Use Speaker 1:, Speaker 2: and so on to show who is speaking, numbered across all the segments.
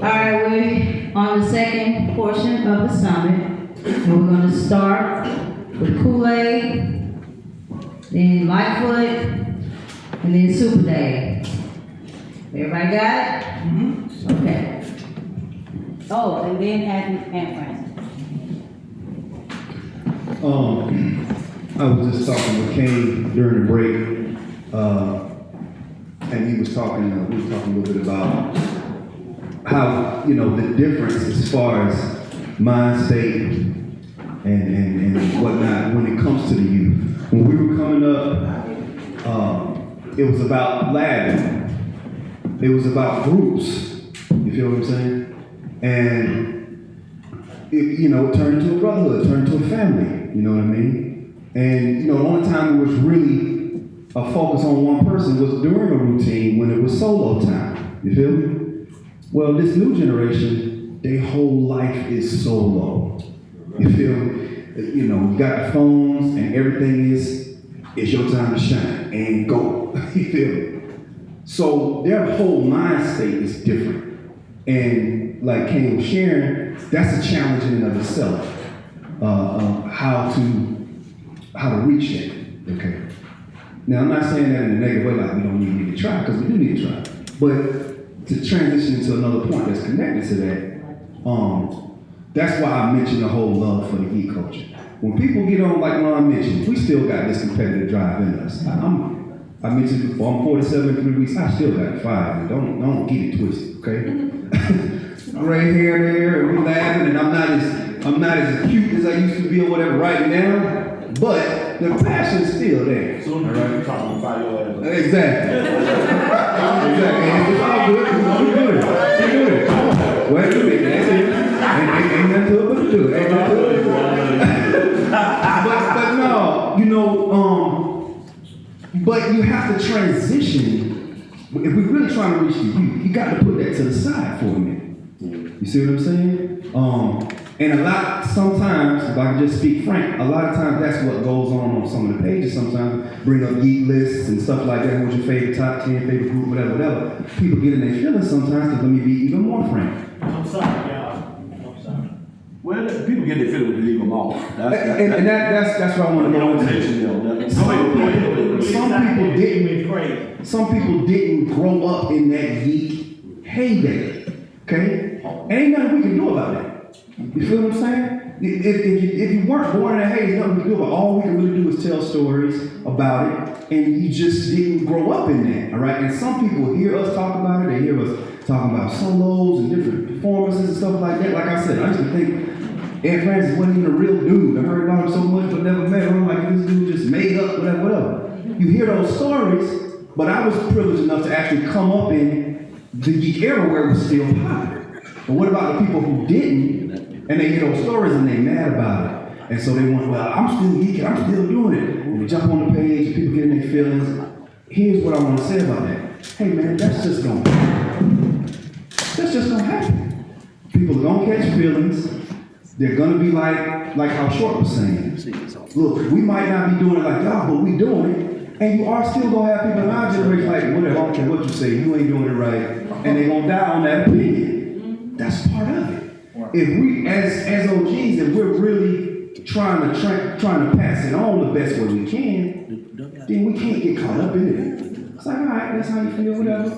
Speaker 1: All right, we're on the second portion of the summit. And we're going to start with Kool-Aid, then Lightfoot, and then Super Day. Everybody got it? Mm-hmm. Okay. Oh, and then Aunt Francis.
Speaker 2: I was just talking with Kane during the break, and we was talking a little bit about how, the difference as far as mind state and whatnot when it comes to the youth. When we were coming up, it was about labbing. It was about groups. You feel what I'm saying? And it turned into a brotherhood, turned into a family. You know what I mean? And the only time it was really a focus on one person was during a routine when it was solo time. You feel me? Well, this new generation, their whole life is solo. You feel me? You got the phones and everything it's your time to shine and go. You feel me? So their whole mind state is different. And like Kane was sharing, that's a challenge in and of itself. How to reach it, okay? Now, I'm not saying that in a negative way, like we don't need to try, because we do need to try. But to transition into another point that's connected to that, that's why I mentioned the whole love for the Yeek culture. When people get on, like Ron mentioned, we still got this competitive drive in us. I mentioned before, I'm 47 in 3 weeks, I still got 5, and don't get it twisted, okay? Gray hair there, and we laughing, and I'm not as cute as I used to be or whatever right now. But the passion's still there.
Speaker 3: Soon as you're talking to 5 year old.
Speaker 2: Exactly. Exactly. And it's all good. We do it. Well, do it. That's it. Ain't nothing to it but to do it. Ain't nothing to it. But no, but you have to transition. If we're really trying to reach the youth, you got to put that to the side for a minute. You see what I'm saying? And sometimes, if I can just speak frank, a lot of times that's what goes on some of the pages sometimes. Bring up Yeek lists and stuff like that. What's your favorite top 10, favorite group, whatever. People get in their feelings sometimes, because let me be even more frank.
Speaker 3: I'm sorry, y'all. I'm sorry. Well, people get their feelings, leave them off.
Speaker 2: That's what I want to go into. Some people didn't grow up in that Yeek heyday, okay? Ain't nothing we can do about that. You feel what I'm saying? If you weren't born in that heyday, there's nothing we can do about it. All we can really do is tell stories about it, and you just didn't grow up in that, all right? And some people hear us talk about it, they hear us talking about solos and different performances and stuff like that. Like I said, I used to think Aunt Francis wasn't even a real dude. I heard about him so much but never met him. Like, this dude just made up, whatever. You hear those stories, but I was privileged enough to actually come up in the Yeek era where it was still popular. But what about the people who didn't? And they hear those stories and they mad about it. And so they want, well, I'm still geeking, I'm still doing it. And they jump on the page, people get in their feelings. Here's what I want to say about that. Hey man, that's just gonna happen. That's just gonna happen. People are gonna catch feelings. They're gonna be like how Short was saying. Look, we might not be doing it like y'all, but we doing it. And you are still gonna have people in our generation like, whatever, I don't care what you say, you ain't doing it right. And they're gonna die on that opinion. That's part of it. If we, as OGs, if we're really trying to pass it on the best way we can, then we can't get caught up in it. It's like, all right, that's how you feel, whatever.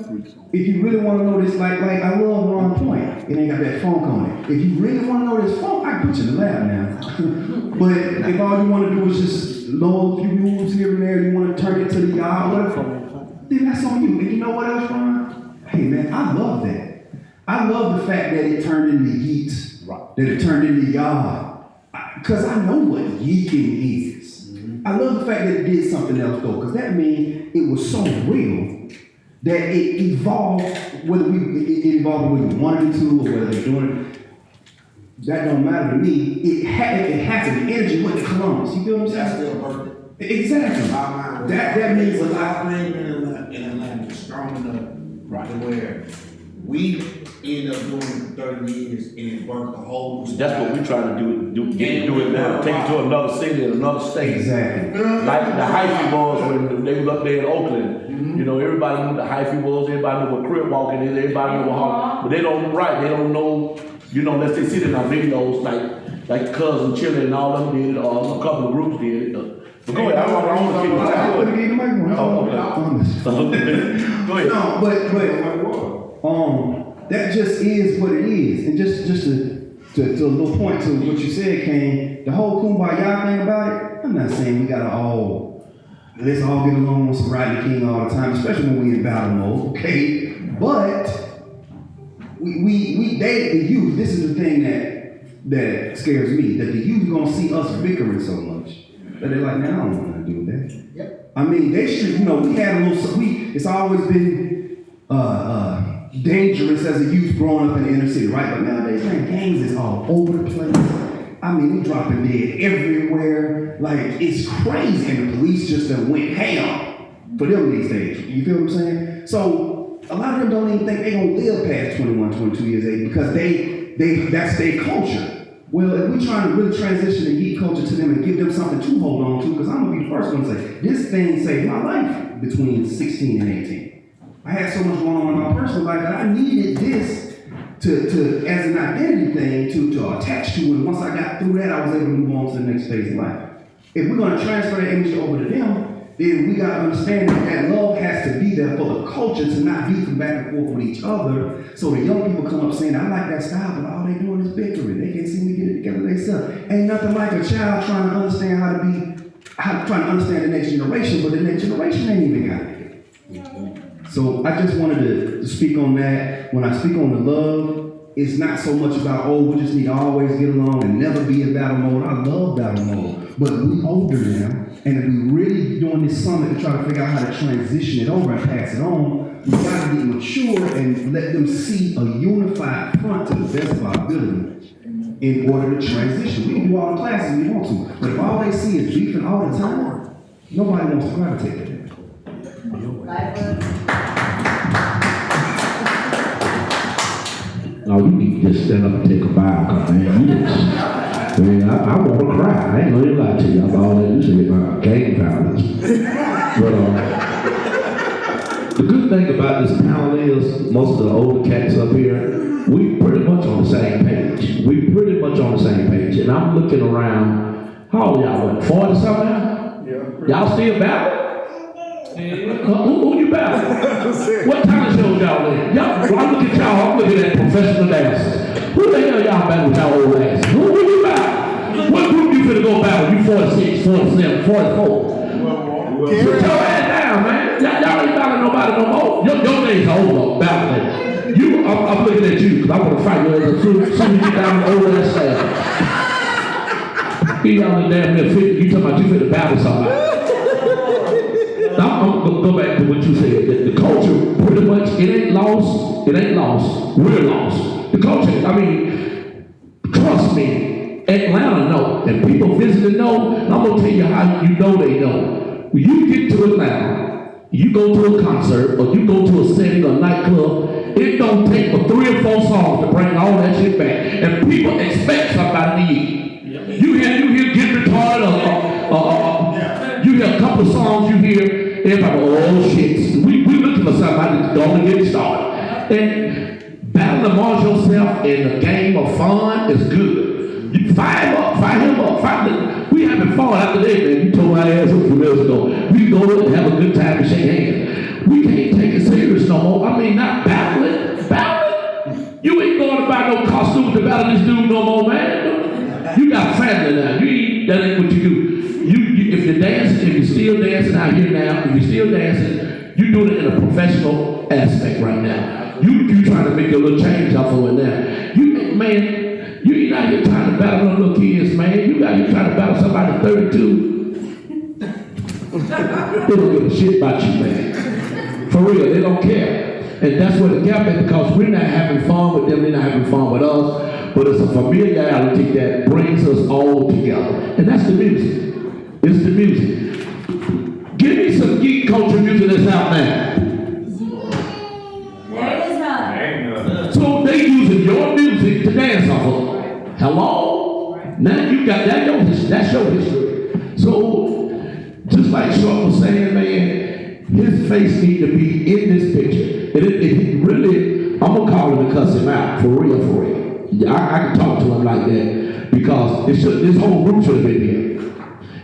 Speaker 2: If you really want to know this, like I love Ron Point, it ain't got that funk on it. If you really want to know this funk, I can put you in the lab now. But if all you want to do is just lower a few moves here and there, you want to turn it to the yard, whatever, then that's on you. And you know what else, Ron? Hey man, I love that. I love the fact that it turned into Yeeks, that it turned into Yard, because I know what yeeking is. Mm-hmm. I love the fact that it did something else though, because that means it was so real that it evolved, whether it evolved whether we wanted it to or whether they're doing it. That don't matter to me. It happened. The energy went to Columbus. You feel what I'm saying?
Speaker 3: That's still perfect.
Speaker 2: Exactly. That means a lot.
Speaker 3: In Atlanta is strong enough to where we
Speaker 4: end up doing it for 30 years and it burnt the whole.
Speaker 3: That's what we trying to do it now, take it to another city and another state.
Speaker 2: Exactly.
Speaker 3: Like the hyphy boys when they was up there in Oakland, you know, everybody knew the hyphy boys, everybody knew what crib walking is, everybody knew what hard, but they don't know, you know, unless they see it in our videos, like Cousin Chili and all of them did it, or a couple of groups did it. But go ahead, I want to keep it
Speaker 2: I put it in the microphone.
Speaker 3: Oh,
Speaker 2: okay.
Speaker 3: Go ahead.
Speaker 2: No, but that just is what it is. And just to a little point to what you said, Kane, the whole kumbaya thing about it, I'm not saying we gotta let's all get along with some Rodney King all the time, especially when we in battle mode, okay? But we date the youth. This is the thing that scares me, that the youth gonna see us bickering so much that they're like, man, I don't want to do that.
Speaker 4: Yep.
Speaker 2: I mean, they should, you know, we had a little, it's always been dangerous as a youth growing up in the inner city, right? But nowadays, man, gangs is all over the place. I mean, they dropping dead everywhere. Like, it's crazy. And the police just done went ham for them these days. You feel what I'm saying? So, a lot of them don't even think they're going to live past 21, 22 years age because that's their culture. Well, if we're trying to really transition the Yeek culture to them and give them something to hold on to, because I'm going to be the first one to say, this thing saved my life between 16 and 18. I had so much going on in my personal life that I needed this to as an identity thing to attach to, and once I got through that, I was able to move on to the next phase of life. If we're going to transfer that energy over to them, then we got to understand that love has to be there for the culture to not beefing back and forth with each other. So the young people come up saying, I like that style, but all they doing is bickering. They can't seem to get it together themselves. Ain't nothing like a child trying to understand trying to understand the next generation, but the next generation ain't even got it. So I just wanted to speak on that. When I speak on the love, it's not so much about, we just need to always get along and never be in battle mode. I love battle mode, but we older now, and if we really doing this summit to try to figure out how to transition it over and pass it on, we got to be mature and let them see a unified front to the best of our ability in order to transition. We can do all the classes we want to, but if all they see is beefing all the time, nobody wants to gravitate to that.
Speaker 5: No, you need to just stand up and take a bow, man. I want to cry. I ain't gonna lie to you about all that you say about gang violence. But the good thing about this panel is most of the older cats up here, we pretty much on the same page. And I'm looking around, how old y'all? What, 40 something now? Yeah. Y'all still battling? Who you battling? What talent shows y'all in? Y'all, I look at y'all, I'm looking at professional dancers. Who the hell y'all battling with y'all old ass? Who you battling? What group you finna go battle? You 46, 47, 44. Put your ass down, man. Y'all ain't battling nobody no more. Your days are over battling. I'm looking at you, because I want to fight your ass as soon as you get down the old ass staff. Be y'all in damn near 50, you talking about you finna battle somebody. Now, I'm going to go back to what you said. The culture, pretty much, it ain't lost. We're lost. The culture, I mean, trust me, Atlanta know, and people visiting know, and I'm going to tell you how you know they know. When you get to Atlanta, you go to a concert, or you go to a setting, or a nightclub, it don't take but 3 or 4 songs to bring all that shit back. And people expect somebody to eat. You hear Get Retarded, you hear a couple of songs, you hear everybody, oh shit, we looking for somebody that's gonna get started. And battle amongst yourself in a game of fun is good. You fire him up, we having fun after that, man. You told my ass a few minutes ago. We go and have a good time and shake hands. We can't take it serious no more. I mean, not battling. You ain't going to buy no costume to battle this dude no more, man. You got family now. That ain't what you do. If you're dancing, if you're still dancing out here now, if you're still dancing, you're doing it in a professional aspect right now. You trying to make a little change off of it now. You ain't out here trying to battle no little kids, man. You out here trying to battle somebody 32. They don't give a shit about you, man. For real, they don't care. And that's where the gap is, because we're not having fun with them, they're not having fun with us. But it's a familiarity that brings us all together. And that's the music. It's the music. Give me some Yeek culture music that's out now.
Speaker 1: There is none.
Speaker 5: So they Hello? Now you got that, that's your history. So, just like Short was saying, man, his face need to be in this picture. It really, I'm gonna call him and cuss him out, for real, for real. I can talk to him like that, because this whole group should have been here.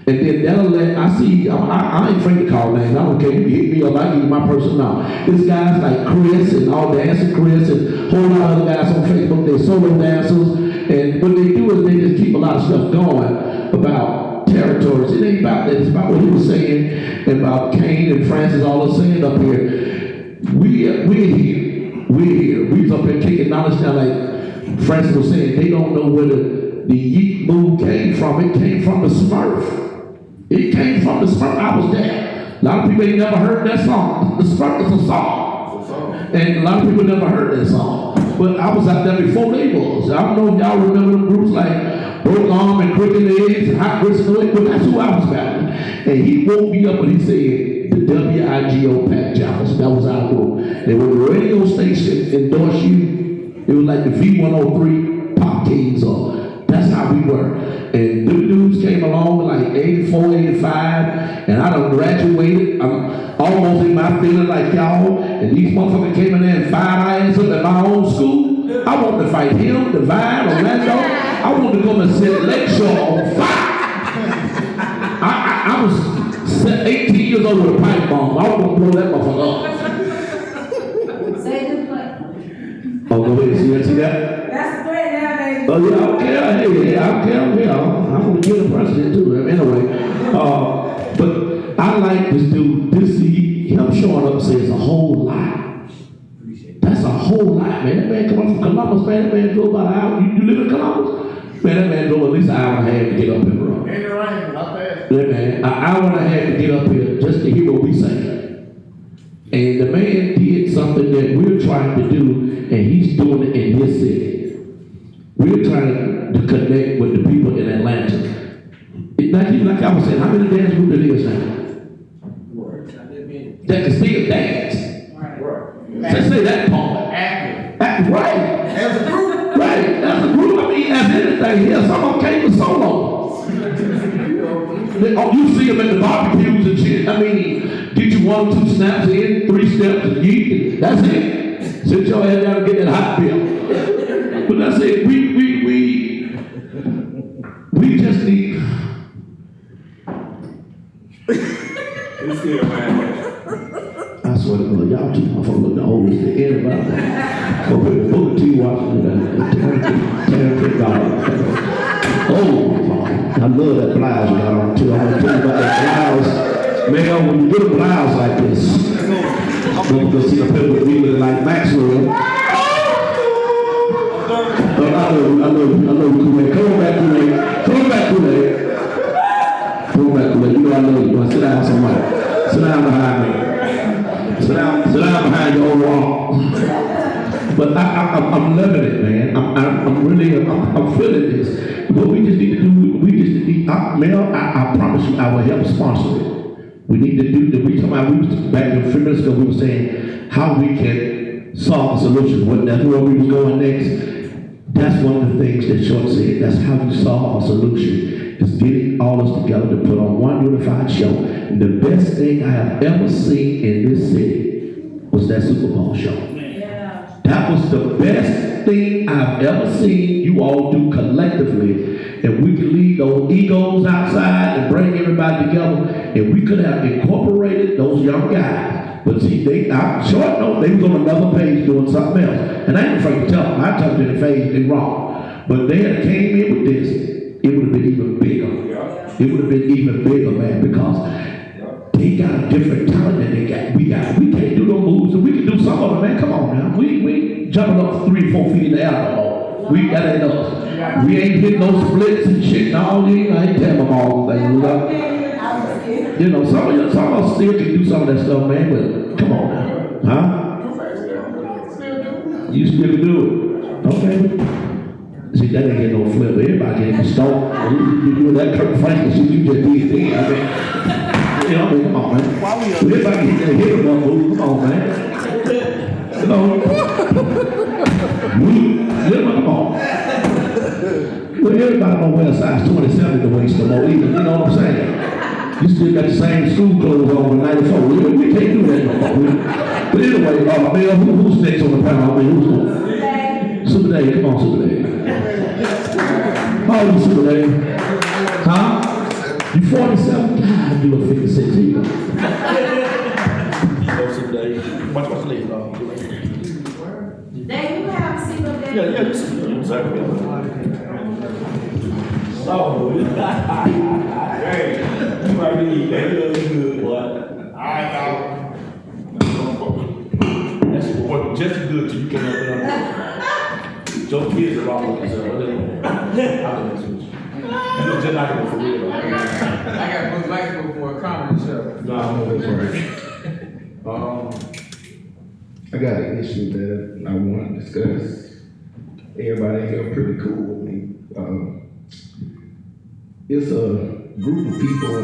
Speaker 5: And then that'll let, I ain't afraid to call names. I don't care, you hit me up, I give you my personal number. There's guys like Chris and all dancing Chris and a whole lot of other guys on Facebook, they're solo dancers. And what they do is they just keep a lot of stuff going about territories. It ain't about that, it's about what he was saying about Kane and Francis, all the saying up here. We're here. We was up here kicking knowledge down, like Francis was saying, they don't know where the Yeek move came from. It came from the Smurf. It came from the Smurf. I was there. A lot of people ain't never heard that song. The Smurf is a song. And a lot of people never heard that song. But I was out there before they was. I don't know if y'all remember the groups like Broke Arm and Crooked Legs and Hot Grits, but that's who I was battling. And he woke me up and he said, the WIGO Pack Challenge. That was our group. And when the radio station endorsed you, it was like the V103 Pop Kings or that's how we were. And them dudes came along like 84, 85, and I done graduated. I'm almost in my feeling like y'all, and these motherfuckers came in there and fired irons up at my own school. I wanted to fight him, Divine, Orlando. I wanted to go and set Lakeshore on fire. I was 18 years old with a pipe bomb. I was going to blow that motherfucker up.
Speaker 1: Say the play.
Speaker 5: Oh, go ahead, see that?
Speaker 1: That's the play now, baby.
Speaker 5: Oh, yeah, I don't care. Hey, I don't care. Yeah, I'm going to get a president too. Anyway, but I like this dude. Him showing up says a whole lot. That's a whole lot, man. That man coming from Columbus, man. That man drove about an hour. You live in Columbus? Man, that man drove at least an hour and a half to get up here, bro.
Speaker 4: Ain't it right? Not bad.
Speaker 5: Yeah, man, an hour and a half to get up here just to hear what we say. And the man did something that we're trying to do, and he's doing it in his city. We're trying to connect with the people in Atlanta. Like I was saying, how many dance groups there is now? That can still dance.
Speaker 4: Right.
Speaker 5: Let's say that part.
Speaker 4: Active.
Speaker 5: Right.
Speaker 4: As a group.
Speaker 5: Right. As a group, I mean, as anything, yeah, some of them came with solo. You see them at the barbecues and shit. I mean, get you 1 or 2 snaps in, 3 steps, and yeet. That's it. Sit your head down and get that hot bill. But that's it. We just need.
Speaker 4: It's still man.
Speaker 5: I swear to God, y'all two motherfuckers look the oldest to anybody. Go put the Booker T watching $10 Oh, I love that blouse you got on too. I'm gonna tell you about that blouse. Man, when you get a blouse like this, I'm gonna see the people with me looking like Maxwell. I know, Kool-Aid. Come on back, Kool-Aid. Come back, Kool-Aid. Come back, Kool-Aid. You know I know you. You wanna sit down somewhere. Sit down behind me. Sit down behind your old wall. But I'm loving it, man. I'm really feeling this. What we just need to do, Mel, I promise you, I will help sponsor it. We need to do, we talking about, back a few minutes ago, we were saying how we can solve the solution. That's where we was going next. That's one of the things that Short said. That's how you solve a solution. Is getting all us together to put on one unified show. And the best thing I have ever seen in this city was that Super Bowl show. Yeah. That was the best thing I've ever seen you all do collectively. And we could leave those egos outside and bring everybody together. And we could have incorporated those young guys. But see, Short note, they was on another page doing something else. And I ain't afraid to tell them. I told them in the face they wrong. But they had came in with this. It would have been even bigger. It would have been even bigger, man, because they got a different talent than they got. We can't do no moves, and we can do some of them, man. Come on now. We jumping up 3 or 4 feet in the air no more. That ain't us. We ain't hitting no splits and shit. No, I ain't telling them all the things. You know, some of us still can do some of that stuff, man, but come on now. Huh? You still can do it. Okay. See, that ain't get no flip. Everybody getting stoned. You doing that Kirk Franklin shit you just did then. I mean, you know, come on, man. Everybody hit them up, come on, man. Come on. Come on. Well, everybody on the west side's 27 the waist no more either, you know what I'm saying? You still got the same school clothes on with 94. We can't do that no more. But anyway, Mel, who's next on the panel? I mean, who's on? Super Dave, come on, Super Dave. How old are you, Super Dave? Huh? You 47? God, you look 56 either.
Speaker 3: Super Dave. Watch the lead.
Speaker 1: Dave, you have a seat up there?
Speaker 3: Yeah, this is exactly. Oh,
Speaker 4: Hey, you might be that
Speaker 3: good, boy.
Speaker 4: I know.
Speaker 3: That's what just as good till you came up there. Your kids are wrong with themselves. You look just like them for real.
Speaker 6: I got booked like for a comedy show.
Speaker 2: No, I know that's right. I got an issue that I want to discuss. Everybody here pretty cool with me. It's a group of people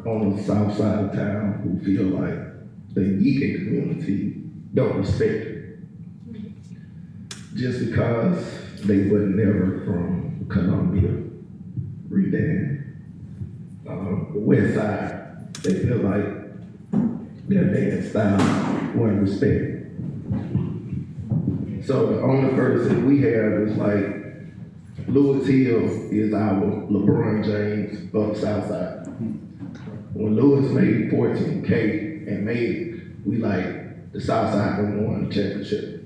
Speaker 2: on the south side of town who feel like the Yeek community don't respect it. Just because they were never from Columbia, Redan, the west side, they feel like their dance style wasn't respected. So the only person we have is like Louis Hill is our LeBron James of the South Side. When Louis made 14K and made it, we like the South Side don't won the championship.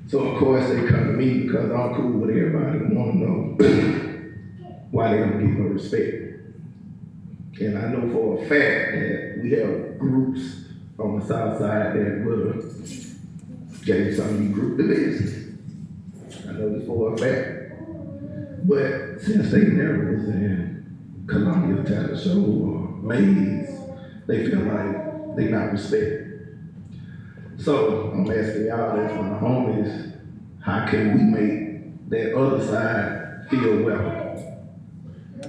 Speaker 2: So of course they come to me because I'm cool with everybody and want to know why they don't get no respect. And I know for a fact that we have groups on the South Side that will give some of you group the business. I know this for a fact. But since they never was in Columbia talent show or Maze, they feel like they not respected. So I'm asking y'all as my homies, how can we make that other side feel welcome?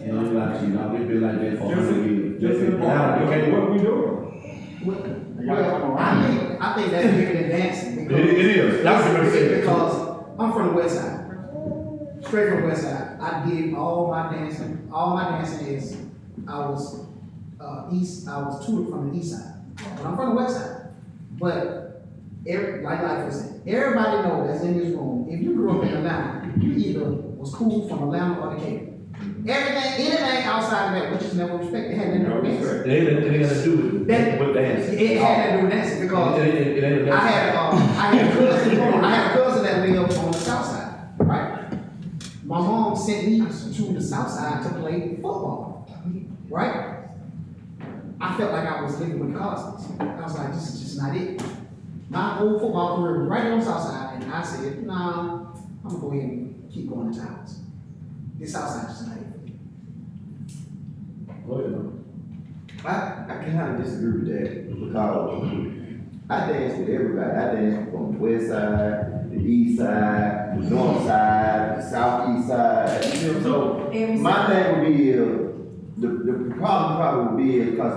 Speaker 3: You know, like you know, we've been like that for 100 years.
Speaker 4: Just in the
Speaker 3: Now, okay,
Speaker 4: what we doing?
Speaker 7: Well, I think that's bigger than dancing.
Speaker 3: It is. That's what I'm saying.
Speaker 7: Because I'm from the west side. Straight from the west side. I did all my dancing. All my dancing is, I was toured from the east side. But I'm from the west side. But, like I said, everybody knows that's in this room, if you grew up in Atlanta, you either was cool from Atlanta or Decatur. Anything outside of that, which is never respected, it had nothing to do with dancing.
Speaker 3: It ain't got to do with dance.
Speaker 7: It had nothing to do with dancing because
Speaker 3: It ain't a
Speaker 7: I had a cousin that lived on the south side, right? My mom sent me to the south side to play football, right? I felt like I was living with cousins. I was like, this is just not it. My whole football career was right on the south side, and I said, nah, I'm gonna go ahead and keep going to towns. This south side is just not it.
Speaker 8: I kind of disagree with that because I dance with everybody. I dance from the west side, the east side, the north side, the southeast side. You know, so my thing would be the problem probably would be because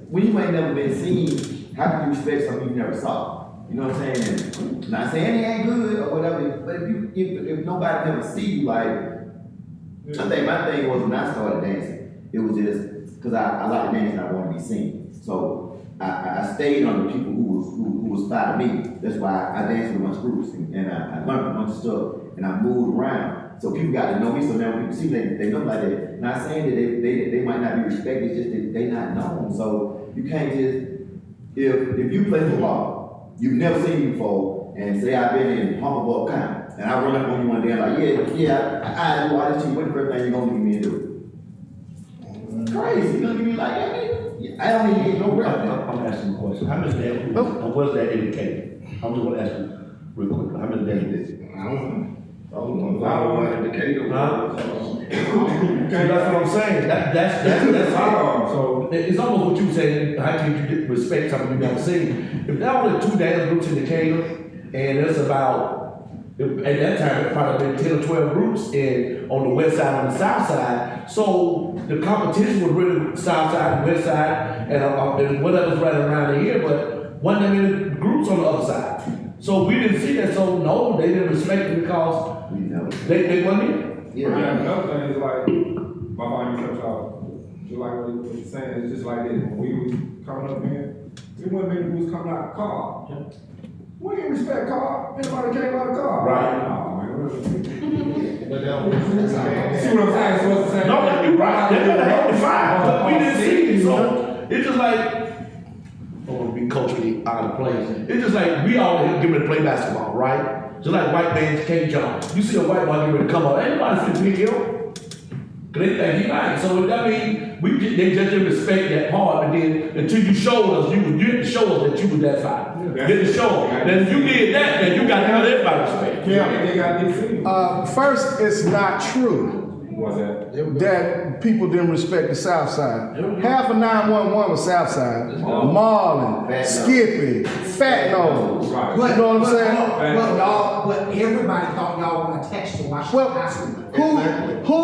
Speaker 8: when you ain't never been seen, how can you respect something you never saw? You know what I'm saying? And not saying it ain't good or whatever, but if nobody never see you, like I think my thing was when I started dancing, it was just because I like to dance and I want to be seen. So I stayed on the people who was by me. That's why I danced with a bunch of groups and I learned a bunch of stuff and I moved around. So people got to know me. So now when people see me, they know like that. Not saying that they might not be respected, it's just that they not known. So you can't just if you play football, you've never seen me before, and say I've been in Humboldt County, and I run up on you one day, I'm like, yeah, I do all this shit. What the first thing you gonna give me to do? Crazy. You gonna give me like that? I don't even get no rep.
Speaker 3: I'm asking a question. How many days, was that indicated? I'm just gonna ask you real quick. How many days did it?
Speaker 2: I don't know. I don't want to indicate it.
Speaker 3: That's what I'm saying. That's hard. So it's almost what you saying. How can you respect something you've never seen? If there are only 2 dance groups in Decatur, and there's about at that time it probably been 10 or 12 groups on the west side and the south side. So the competition was really south side and west side and whatever's right around here, but wasn't that many groups on the other side. So we didn't see that. So no, they didn't respect it because they wasn't here.
Speaker 8: Yeah.
Speaker 4: Another thing is like, my mom used to talk, just like what you're saying, it's just like this, when we was coming up here, we wasn't many who was coming out of car. We didn't respect car, anybody came out of car.
Speaker 3: Right.
Speaker 4: No, man.
Speaker 7: But that was, that's how it
Speaker 4: See what I'm saying? So what's the same?
Speaker 3: No, you're right. They're gonna help you find, but we didn't see it, so it's just like, I don't wanna be culturally out of place. It's just like we all here getting ready to play basketball, right? Just like white man can't jump. You see a white boy getting ready to come up, anybody finna pick him. Cause they think he nice. So that means they just didn't respect that part, but then until you showed us, you had to show us that you was that fine. You had to show them. Then you did that, then you got to have everybody respect.
Speaker 4: Yeah, they got this.
Speaker 9: First, it's not true
Speaker 4: What's that?
Speaker 9: that people didn't respect the South Side. Half of 911 was South Side. Marlin,
Speaker 8: Fat
Speaker 9: Skippy, Fat Nose.
Speaker 4: Right.
Speaker 9: You know what I'm saying?
Speaker 7: But everybody thought y'all were attached to Washington
Speaker 9: Well,
Speaker 7: High School.
Speaker 9: who?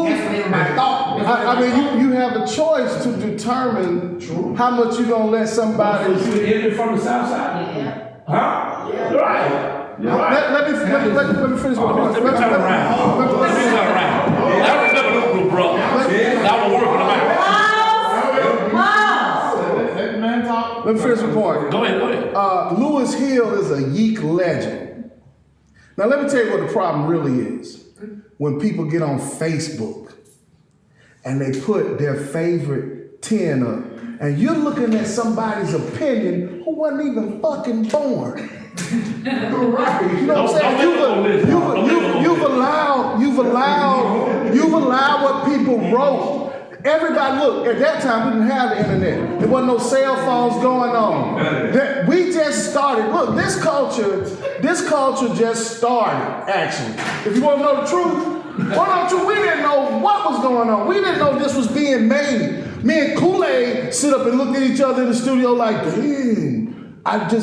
Speaker 7: That's what everybody thought.
Speaker 9: I mean, you have the choice to determine how much you gonna let somebody.
Speaker 3: So you enemy from the south side?
Speaker 1: Yeah.
Speaker 3: Huh? Yeah. Right. Right.
Speaker 9: Let me finish my point.
Speaker 3: Let me turn around. Let me turn around. I remember the group, bro. I was working on my.
Speaker 9: Let me finish my point.
Speaker 3: Go ahead.
Speaker 9: Lewis Hill is a Yeek legend. Now let me tell you what the problem really is. When people get on Facebook and they put their favorite 10 up, and you're looking at somebody's opinion who wasn't even fucking born. You know what I'm saying? You've allowed what people wrote. Everybody, look, at that time we didn't have the internet. There wasn't no cell phones going on. We just started. Look, this culture just started, actually. If you want to know the truth, we didn't know what was going on. We didn't know this was being made. Me and Kool-Aid sit up and look at each other in the studio like, dang. Half of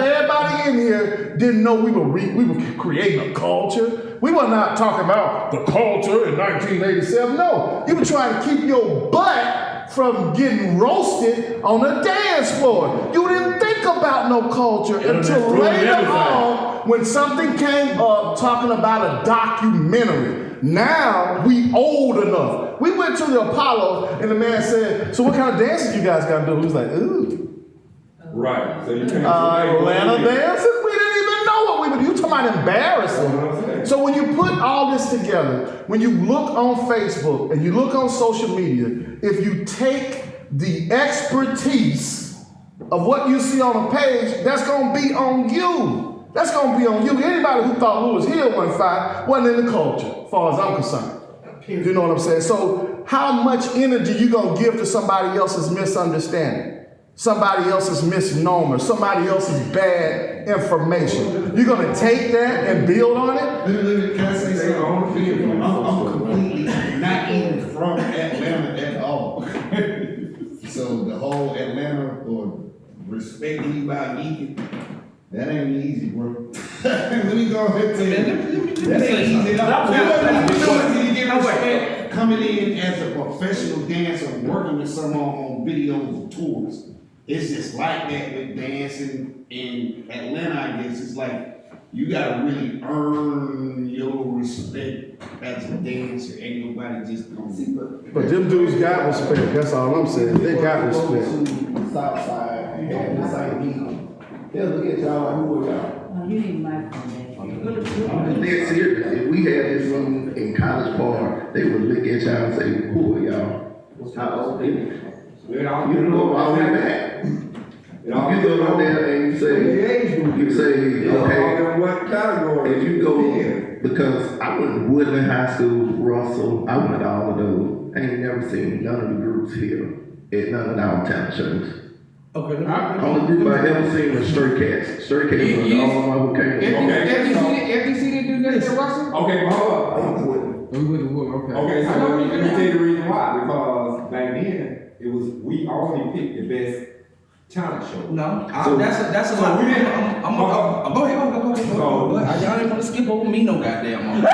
Speaker 9: everybody in here didn't know we were creating a culture. We were not talking about the culture in 1987. No, you were trying to keep your butt from getting roasted on the dance floor. You didn't think about no culture until later on when something came up talking about a documentary. Now we old enough. We went to the Apollo and the man said, "So what kind of dances you guys got to do?" He was like, "Ooh."
Speaker 4: Right. So you can't.
Speaker 9: Atlanta dancing? We didn't even know what we were. You talking about embarrassing? So when you put all this together, when you look on Facebook and you look on social media, if you take the expertise of what you see on a page, that's gonna be on you. That's gonna be on you. Anybody who thought Lewis Hill wasn't fine wasn't in the culture, as far as I'm concerned. You know what I'm saying? So how much energy you gonna give to somebody else's misunderstanding? Somebody else's misnomer, somebody else's bad information. You're gonna take that and build on it?
Speaker 10: Can I say something? I'm completely not even from Atlanta at all. So the whole Atlanta or respecting you by Yeek, that ain't easy, bro. Let me go ahead and tell you. That ain't easy. Coming in as a professional dancer, working with someone on videos and tours. It's just like that with dancing in Atlanta, I guess. It's like you gotta really earn your respect as a dancer. Ain't nobody just gonna see.
Speaker 9: But them dudes got respect, that's all I'm saying. They got respect.
Speaker 8: Southside and have the same people. They'll look at y'all like, who are y'all?
Speaker 1: Oh, you need my phone.
Speaker 2: I'm dead serious. If we had this room in College Park, they would look at y'all and say, "Who are y'all?"
Speaker 8: How old people?
Speaker 2: You know, all the way back. You go out there and you say, okay,
Speaker 4: What category?
Speaker 2: if you go, because I went to Woodland High School, Russell, I went to all of those. I ain't never seen none of the groups here at none of our talent shows.
Speaker 6: Okay.
Speaker 2: Only group I ever seen was Stray Cats. Stray Cats was the only one who came.
Speaker 6: FDC didn't do that to Russell?
Speaker 4: Okay, but hold up.
Speaker 6: We wouldn't, okay.
Speaker 4: Okay, so let me tell you the reason why. Because back then, we only picked the best talent show.
Speaker 6: No,
Speaker 2: So-
Speaker 6: that's a lot.
Speaker 4: we didn't-
Speaker 6: Go ahead. Y'all ain't gonna skip over me no goddamn moment.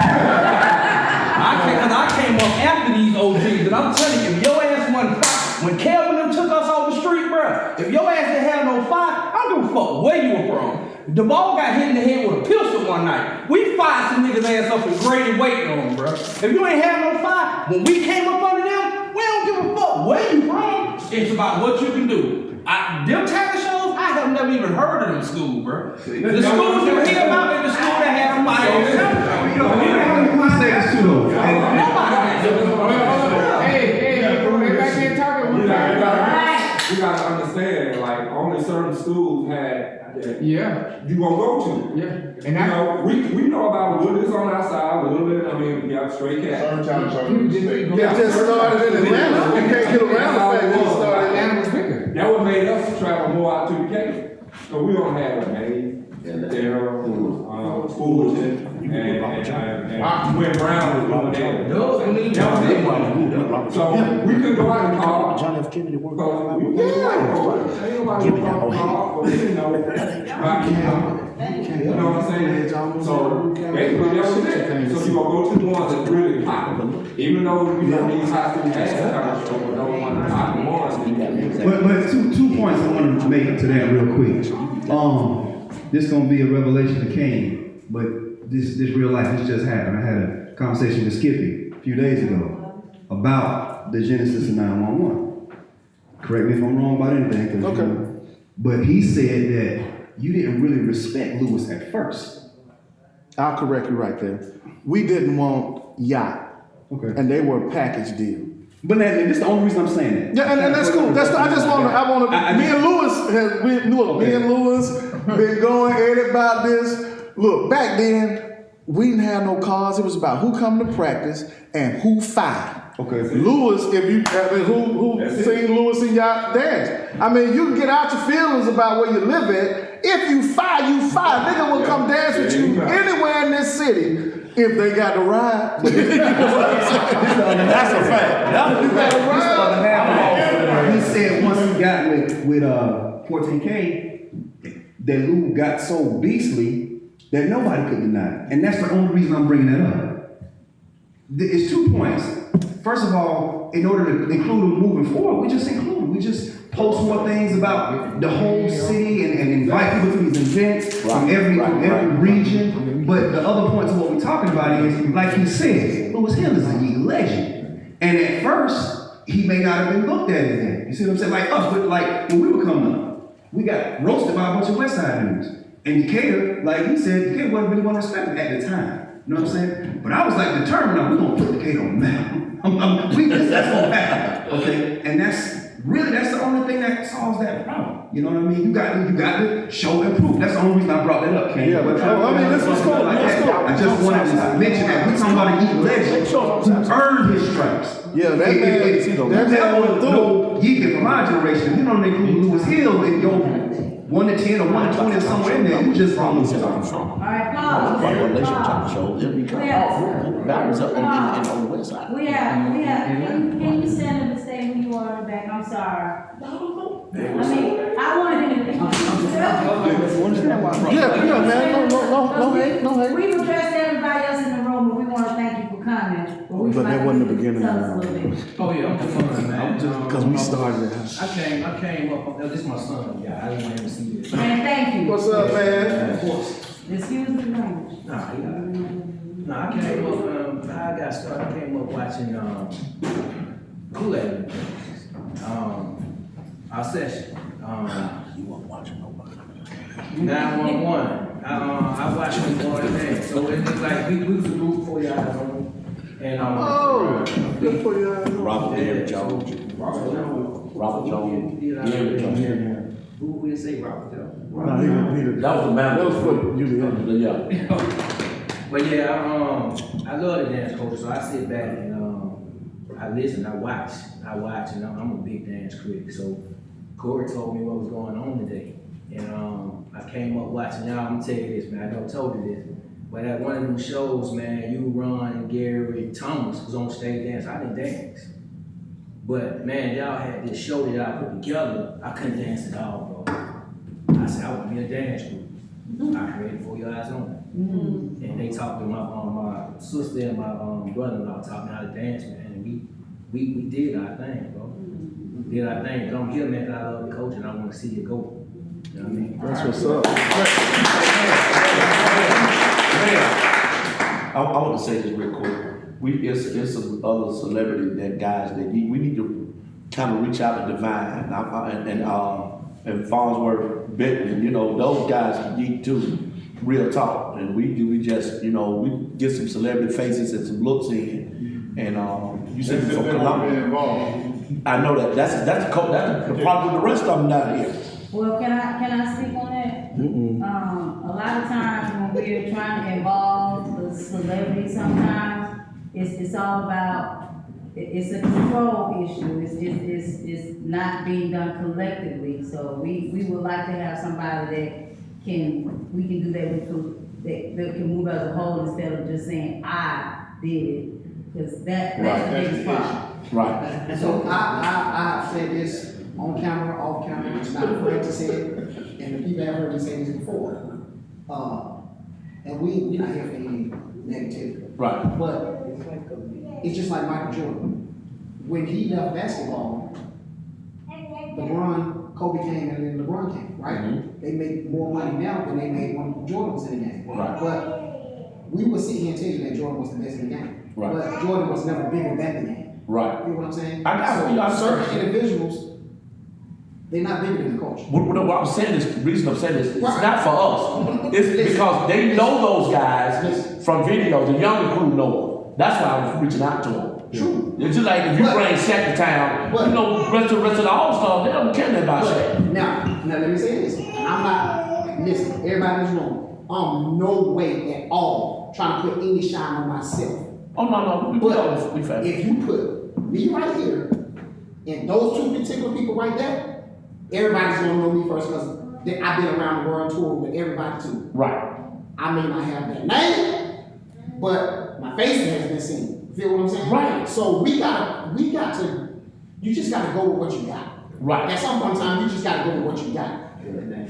Speaker 6: I came up after these OGs, and I'm telling you, if your ass wasn't fire, when Kelvin them took us off the street, bruh, if your ass didn't have no fire, I don't give a fuck where you were from. The ball got hit in the head with a pistol one night. We fired some niggas ass up in grade waiting on them, bro. If you ain't have no fire, when we came up under them, we don't give a fuck where you from. It's about what you can do. Them talent shows, I have never even heard of them school, bro. The schools you hear about is the school that have fire.
Speaker 2: I say this too though.
Speaker 4: We gotta understand, like, only certain schools had that.
Speaker 11: Yeah.
Speaker 4: You gonna go to.
Speaker 11: Yeah.
Speaker 4: And you know, we know about Woodlands on our side a little bit. I mean, we got straight cats.
Speaker 9: It just started in Atlanta. You can't get around the fact that it started in
Speaker 11: Atlanta was bigger.
Speaker 4: That what made us travel more out to the Cape. So we don't have a name, Darryl, Fullerton, and Win Brown was doing that. That was it. So we could go out and call.
Speaker 5: John F. Kennedy worked
Speaker 4: Ain't nobody gonna call, but you know, you know what I'm saying? So basically that was it. So you gonna go to the ones that really popular, even though you know these high school ads are those ones popular ones.
Speaker 2: But two points I want to make to that real quick. This gonna be a revelation that came, but this real life, this just happened. I had a conversation with Skippy a few days ago about the genesis of 911. Correct me if I'm wrong about anything.
Speaker 9: Okay.
Speaker 2: You know, but he said that you didn't really respect Lewis at first.
Speaker 9: I'll correct you right there. We didn't want yacht.
Speaker 2: Okay.
Speaker 9: And they were a package deal.
Speaker 2: But that's the only reason I'm saying that.
Speaker 9: Yeah, and that's cool. That's I just want to. Me and Lewis been going at it about this. Look, back then we didn't have no cars. It was about who come to practice and who fired.
Speaker 2: Okay.
Speaker 9: Lewis, if you who seen Lewis and y'all dance. I mean, you can get out your feelings about where you live at. If you fire, you fire. Nigga will come dance with you anywhere in this city. If they got to ride. That's a fact. You got to ride.
Speaker 2: He said once he got with 14K, that Lou got so beastly that nobody could deny it. And that's the only reason I'm bringing that up. It's 2 points. First of all, in order to include them moving forward, we just include them. We just post more things about the whole city and invite people to these events from every region. But the other point to what we're talking about is, like he said, Lewis Hill is a Yeek legend. And at first, he may not have been looked at as that. You see what I'm saying? Like us, but like when we were coming up, we got roasted by a bunch of West Side dudes. And Decatur, like he said, Decatur wasn't really one respected at the time. You know what I'm saying? But I was like determined, we're gonna put Decatur on the map. That's gonna happen. Okay? And that's the only thing that solves that problem. You know what I mean? You got to show and prove. That's the only reason I brought that up, Ken.
Speaker 9: Yeah, but I mean, this was cool.
Speaker 2: I just wanted to mention that we're talking about a Yeek legend who earned his stripes.
Speaker 9: Yeah, that man went through.
Speaker 2: Yeek from my generation, you don't include Lewis Hill and go 1 to 10 or 1 to 20 or somewhere in there. You just wrong.
Speaker 1: All right, Paul.
Speaker 5: Battles up on the west side.
Speaker 12: We have, can you send him to say who you are back? I'm sorry. I mean, I wanted him to.
Speaker 9: Yeah, man. No hate.
Speaker 12: We've addressed everybody else in the room, but we want to thank you for coming.
Speaker 9: But that wasn't the beginning.
Speaker 12: Tell us a little bit.
Speaker 11: Oh yeah, I'm fun, man.
Speaker 9: Because we started it.
Speaker 11: I came up. This is my son. Yeah, I didn't want him to see this.
Speaker 12: Man, thank you.
Speaker 9: What's up, man?
Speaker 11: Of course.
Speaker 12: Excuse the language.
Speaker 11: Nah, I came up. I got started. I came up watching Kool-Aid. Our session.
Speaker 5: You weren't watching nobody.
Speaker 11: 911. I watched them going there. So it's like we was a group for y'all on. And
Speaker 9: Good for you.
Speaker 5: Robert
Speaker 11: yeah,
Speaker 5: Jones.
Speaker 11: Robert Jones.
Speaker 5: Gary Jones.
Speaker 11: Who would it say Robert Jones?
Speaker 5: That was the man.
Speaker 9: That was for you.
Speaker 5: Yeah.
Speaker 11: But yeah, I love the dance culture, so I sit back and I listen, I watch, and I'm a big dance critic. So Corey told me what was going on today, and I came up watching y'all. I'm gonna tell you this, man. I never told you this, but at one of them shows, man, you, Ron, Gary, Thomas was on stage dance. I didn't dance, but man, y'all had this show that y'all put together. I couldn't dance at all, bro. I said I want to be a dance group. I created For Your Eyes Only. And they talked to my sister and my brother-in-law taught me how to dance, man. And we did our thing, bro. We did our thing. But I'm here, man, 'cause I love the culture and I want to see it go. You know what I mean?
Speaker 9: That's what's up.
Speaker 3: I want to say this real quick. It's some other celebrity that guys that we need to kind of reach out to Divine and Farnsworth, Benton, you know, those guys Yeek too, real talk. And we just, you know, we get some celebrity faces and some looks in. And you said from Columbia. I know that's the problem with the rest of them down here.
Speaker 12: Well, can I speak on that? A lot of times when we're trying to involve the celebrity, sometimes it's all about, it's a control issue. It's not being done collectively. So we would like to have somebody that we can do that with, that can move as a whole instead of just saying, I did it. Because that's the biggest problem.
Speaker 3: Right.
Speaker 7: So I've said this on camera, off camera, I'm not afraid to say it, and the people have heard me say this before. And we're not here for any negativity.
Speaker 3: Right.
Speaker 7: But it's just like Michael Jordan. When he left basketball, Kobe came and then LeBron came, right?
Speaker 3: Mm-hmm.
Speaker 7: They make more money now than they made when Jordan was in the game.
Speaker 3: Right.
Speaker 7: But we would sit here and tell you that Jordan was the best in the game.
Speaker 3: Right.
Speaker 7: But Jordan was never bigger than the game.
Speaker 3: Right.
Speaker 7: You know what I'm saying?
Speaker 3: I
Speaker 7: Certain individuals, they're not bigger than the coach.
Speaker 3: What I'm saying is, the reason I'm saying this, it's
Speaker 7: Right.
Speaker 3: not for us. It's because they know those guys from videos. The younger crew know them. That's why I'm reaching out to them.
Speaker 7: True.
Speaker 3: It's just like if you bring Shaq to town, you know, rest of the All-Stars, they don't care about Shaq.
Speaker 7: Now let me say this. I'm not, listen, everybody in this room, I'm no way at all trying to put any shine on myself.
Speaker 3: Oh, no,
Speaker 7: But
Speaker 3: we fair.
Speaker 7: if you put me right here and those two particular people right there, everybody's gonna know me first because I've been around the world tour with everybody too.
Speaker 3: Right.
Speaker 7: I may not have that name, but my face has been seen. You feel what I'm saying?
Speaker 3: Right.
Speaker 7: So we got to, you just gotta go with what you got.
Speaker 3: Right.
Speaker 7: At some point in time, you just gotta go with what you got. You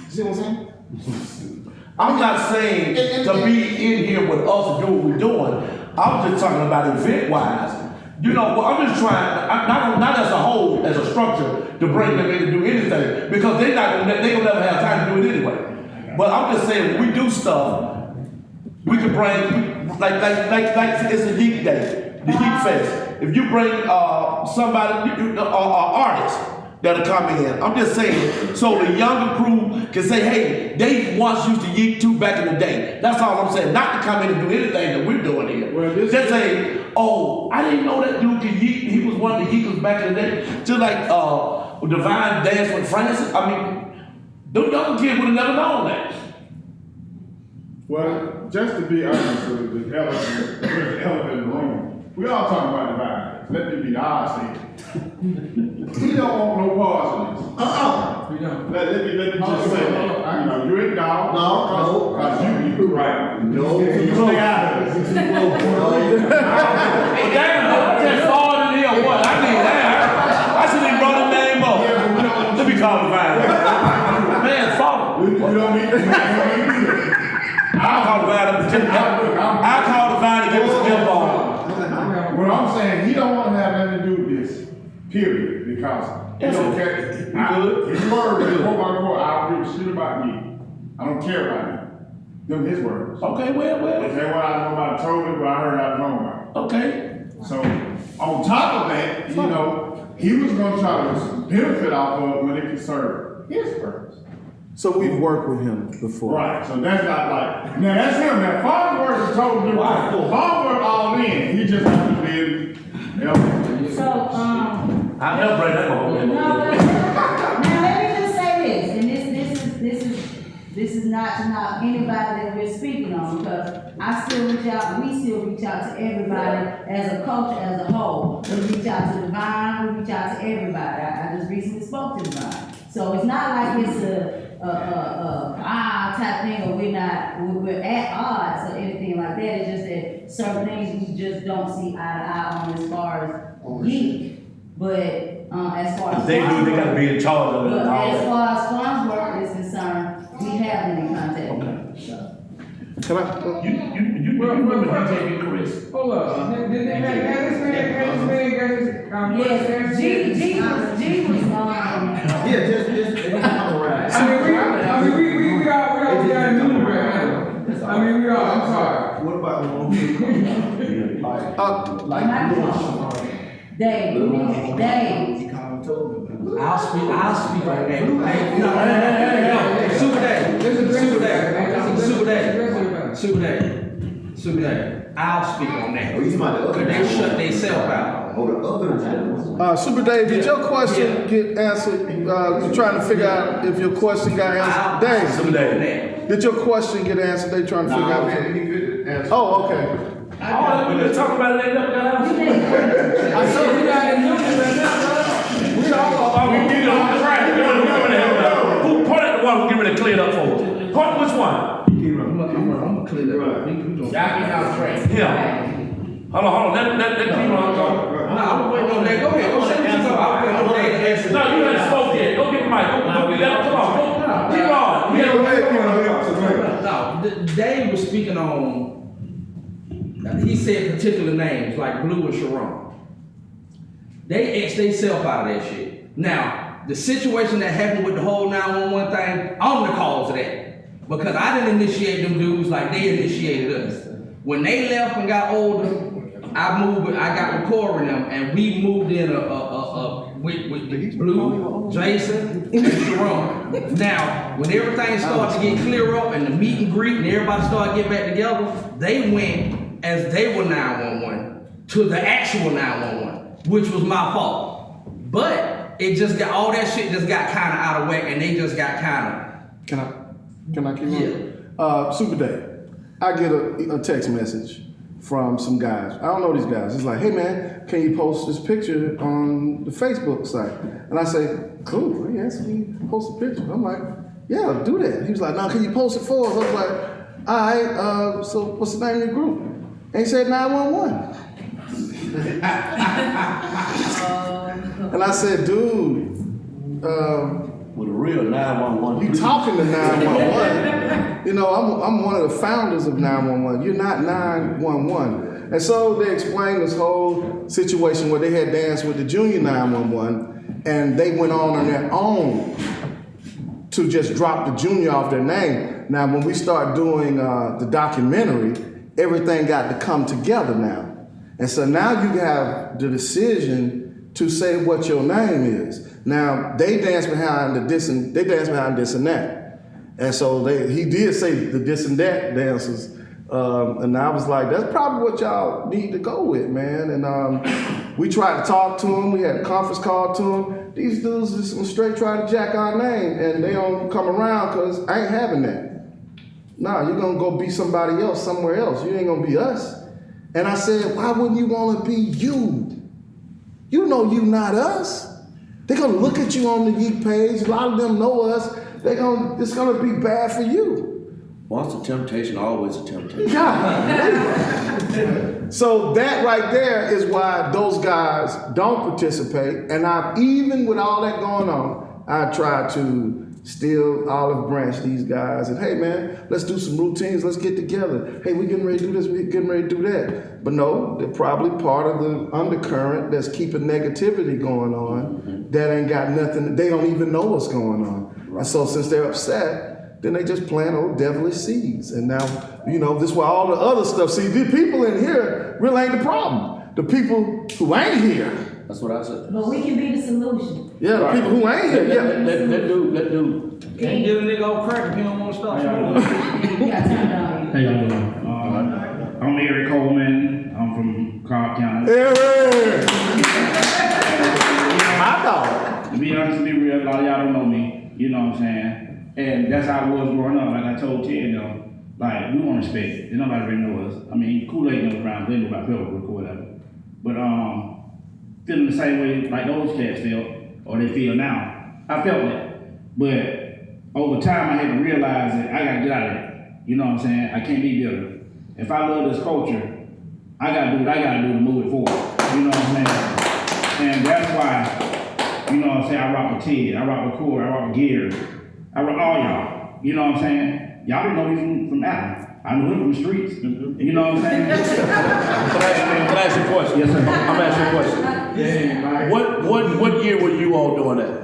Speaker 7: see what I'm saying?
Speaker 3: I'm not saying to be in here with us and do what we're doing. I'm just talking about event-wise. You know, I'm just trying, not as a whole, as a structure, to bring them in to do anything, because they gonna never have time to do it anyway. But I'm just saying, when we do stuff, we can bring, like it's a Yeek Day, the Yeek Fest. If you bring somebody, artist that'll come in, I'm just saying, so the younger crew can say, hey, they once used to Yeek too back in the day. That's all I'm saying. Not to come in and do anything that we're doing here.
Speaker 9: Well,
Speaker 3: just say, oh, I didn't know that dude could Yeek. He was one of the Yeekers back in the day. Just like Divine Dance with Francis. I mean, them younger kids would have never known that.
Speaker 9: Well, just to be honest with the elephant in the room, we all talking about Divine. Let me be honest here. We don't want no parts in this.
Speaker 10: We don't.
Speaker 9: Let me just say that. You know, you ain't dog.
Speaker 7: No.
Speaker 9: Because you right.
Speaker 8: No.
Speaker 9: You stay out of it.
Speaker 3: Hey, damn, I just falling in here or what? I need that. I shouldn't even brought his name up. Let me call Divine. Man, follow.
Speaker 9: You don't need
Speaker 3: I'll call Divine to give us a help on.
Speaker 9: What I'm saying, he don't want to have nothing to do with this, period, because he don't care. His word is, quote unquote, I don't give a shit about me. I don't care about you. Them his words.
Speaker 3: Okay, well.
Speaker 9: Is that what I know about told it, but I heard I was wrong about it.
Speaker 3: Okay.
Speaker 9: So, on top of that, you know, he was gonna try to benefit off of when it could serve his purpose.
Speaker 2: So we've worked with him before.
Speaker 9: Right, so that's not like, now that's him, now Farnsworth has told him, Farnsworth all in, he just has to be,
Speaker 12: So,
Speaker 3: I'll never bring that one.
Speaker 12: now let me just say this, and this is not to knock anybody that we're speaking on, because we still reach out to everybody as a culture, as a whole. We reach out to Divine, we reach out to everybody. I just recently spoke to Divine. So it's not like it's a type thing, or we're at odds or anything like that. It's just that certain things we just don't see eye to eye on as far as Yeek. But as far as
Speaker 3: They gotta be in charge of it.
Speaker 12: but as far as Farnsworth is concerned, we have been in contact.
Speaker 3: Okay.
Speaker 12: So.
Speaker 2: Can I?
Speaker 3: You remember DJ Chris?
Speaker 6: Hold up. Did this man
Speaker 12: Yes, G was
Speaker 7: Yeah, just come around.
Speaker 6: I mean,
Speaker 12: Dave,
Speaker 11: I'll speak on that. Hey, no, Super Day. I'll speak on that.
Speaker 8: Oh, you talking about the other?
Speaker 11: Cause they shut themselves out.
Speaker 8: Oh, the other gentleman.
Speaker 9: Super Dave, did your question get answered? You're trying to figure out if your question got answered. Dave,
Speaker 3: Super Dave.
Speaker 9: did your question get answered? They trying to figure out. Oh, okay.
Speaker 3: Oh, we just talking about it, they never got out.
Speaker 6: I said we got in Newton, we all
Speaker 3: We get it on the track. Who part of the one who get ready to clear it up for us? Part which one?
Speaker 11: I'm gonna clear that up.
Speaker 6: Y'all get out of track.
Speaker 3: Yeah. Hold on, let keep on going.
Speaker 6: No, I'm waiting on that. Go ahead. Go say what you talking about. I'm waiting on that answer.
Speaker 3: No, you haven't spoke yet. Go get the mic. Go get that. Come on. Keep on.
Speaker 6: No, Dave was speaking on, he said particular names like Blue and Sharon. They X themselves out of that shit. Now, the situation that happened with the whole 911 thing, I'm the cause of that. Because I didn't initiate them dudes like they initiated us. When they left and got older, I got recording them, and we moved in with Blue, Jason, and Sharon. Now, when everything started to get clear up and the meet and greet and everybody started getting back together, they went as they were 911 to the actual 911, which was my fault. But it just got, all that shit just got kind of out of whack, and they just got kind of.
Speaker 9: Can I keep on? Super Dave, I get a text message from some guys. I don't know these guys. It's like, hey man, can you post this picture on the Facebook site? And I say, cool, he asked me to post a picture. I'm like, yeah, do that. He was like, no, can you post it for us? I was like, all right, so what's the name of your group? And he said 911. And I said, dude,
Speaker 3: With a real 911.
Speaker 9: you talking to 911. You know, I'm one of the founders of 911. You're not 911. And so they explained this whole situation where they had danced with the junior 911 and they went on their own to just drop the junior off their name. Now, when we start doing the documentary, everything got to come together now. And so now you have the decision to say what your name is. Now, they dance behind this and that. And so he did say the this and that dances. And I was like, that's probably what y'all need to go with, man. And we tried to talk to him. We had a conference call to him. These dudes just straight try to jack our name, and they don't come around because I ain't having that. Nah, you're gonna go be somebody else somewhere else. You ain't gonna be us. And I said, why wouldn't you wanna be you? You know you not us. They're gonna look at you on the Yeek page. A lot of them know us. It's gonna be bad for you.
Speaker 3: Once a temptation, always a temptation.
Speaker 9: Yeah. So that right there is why those guys don't participate. And even with all that going on, I try to still olive branch these guys and, hey man, let's do some routines, let's get together. Hey, we getting ready to do this, we getting ready to do that. But no, they're probably part of the undercurrent that's keeping negativity going on that ain't got nothing, they don't even know what's going on. And so since they're upset, then they just plant old devilish seeds. And now, you know, this is why all the other stuff, see, the people in here really ain't the problem. The people who ain't here.
Speaker 3: That's what I said.
Speaker 12: but we can be the solution.
Speaker 9: Yeah, the people who ain't here, yeah.
Speaker 3: Let do.
Speaker 6: Can't get a nigga off crack if he don't want to stop smoking.
Speaker 12: You gotta turn it on.
Speaker 13: How y'all doing? I'm Eric Coleman. I'm from Cobb County.
Speaker 9: Eric! My dog.
Speaker 13: To be honest with you, a lot of y'all don't know me. You know what I'm saying? And that's how I was growing up. Like I told Ted, though, like, we want respect. There's nobody really know us. I mean, Kool-Aid knows around, they know about Pebblebrook or whatever. But feeling the same way like those cats felt, or they feel now. I felt that. But over time, I had to realize that I gotta get out of it. You know what I'm saying? I can't be bitter. If I love this culture, I gotta do what I gotta do to move it forward. You know what I'm saying? And that's why, you know what I'm saying, I rock with Ted, I rock with Corey, I rock with Gary, I rock all y'all. You know what I'm saying? Y'all didn't know me from Adam. I knew him from the streets. You know what I'm saying?
Speaker 3: Can I ask you a question?
Speaker 13: Yes, sir.
Speaker 3: I'm asking you a question. What year were you all doing that?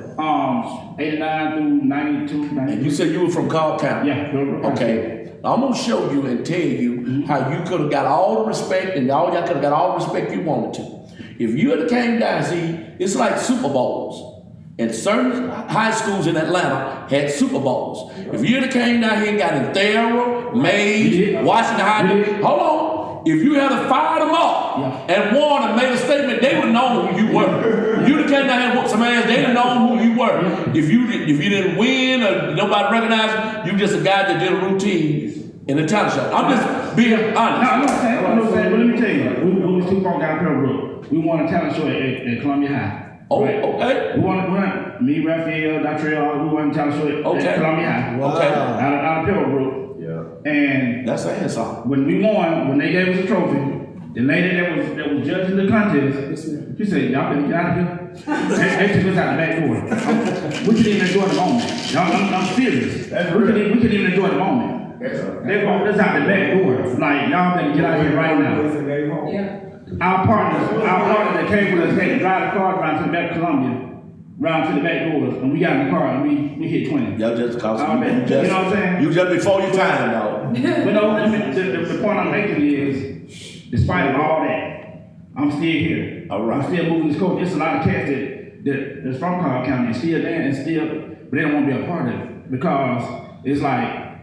Speaker 13: 89 through 92, 93.
Speaker 3: And you said you were from Cobb County?
Speaker 13: Yeah.
Speaker 3: Okay. I'm gonna show you and tell you how you could have got all the respect and all y'all could have got all the respect you wanted to. If you had came down, see, it's like Super Bowls. And certain high schools in Atlanta had Super Bowls. If you had came down here and got in Thera, Mays, Washington High, hold on. If you had fired them up and won and made a statement, they would have known who you were. If you'd have came down here and whooped some ass, they'd have known who you were. If you didn't win or nobody recognized you, you just a guy that did a routine in the talent show. I'm just being honest.
Speaker 13: I'm not saying, but let me tell you, we was too far down Pearl. We won a talent show at Columbia High.
Speaker 3: Oh,
Speaker 13: right?
Speaker 3: okay.
Speaker 13: We won, me, Raphael, Dr. We won a talent show at Columbia High.
Speaker 3: Wow. Okay.
Speaker 13: Out of Pearl.
Speaker 8: Yeah.
Speaker 13: And
Speaker 3: that's saying something.
Speaker 13: When we won, when they gave us a trophy, the lady that was judging the contest, she said, "Y'all better get out of here." They took us out the back door. We couldn't even enjoy the moment. I'm serious. We couldn't even enjoy the moment. They walked us out the back door. Like, y'all better get out of here right now.
Speaker 12: Yeah.
Speaker 13: Our partner that came with us had to drive the car around to the back of Columbia, round to the back doors, and we got in the car and we hit 20.
Speaker 3: Y'all just cause
Speaker 13: you know what I'm saying?
Speaker 3: You just before your time, though.
Speaker 13: But no, the point I'm making is, despite of all that, I'm still here.
Speaker 3: All right.
Speaker 13: I'm still moving this coach. There's a lot of cats that's from Cobb County and still there and still, but they don't want to be a part of it because it's like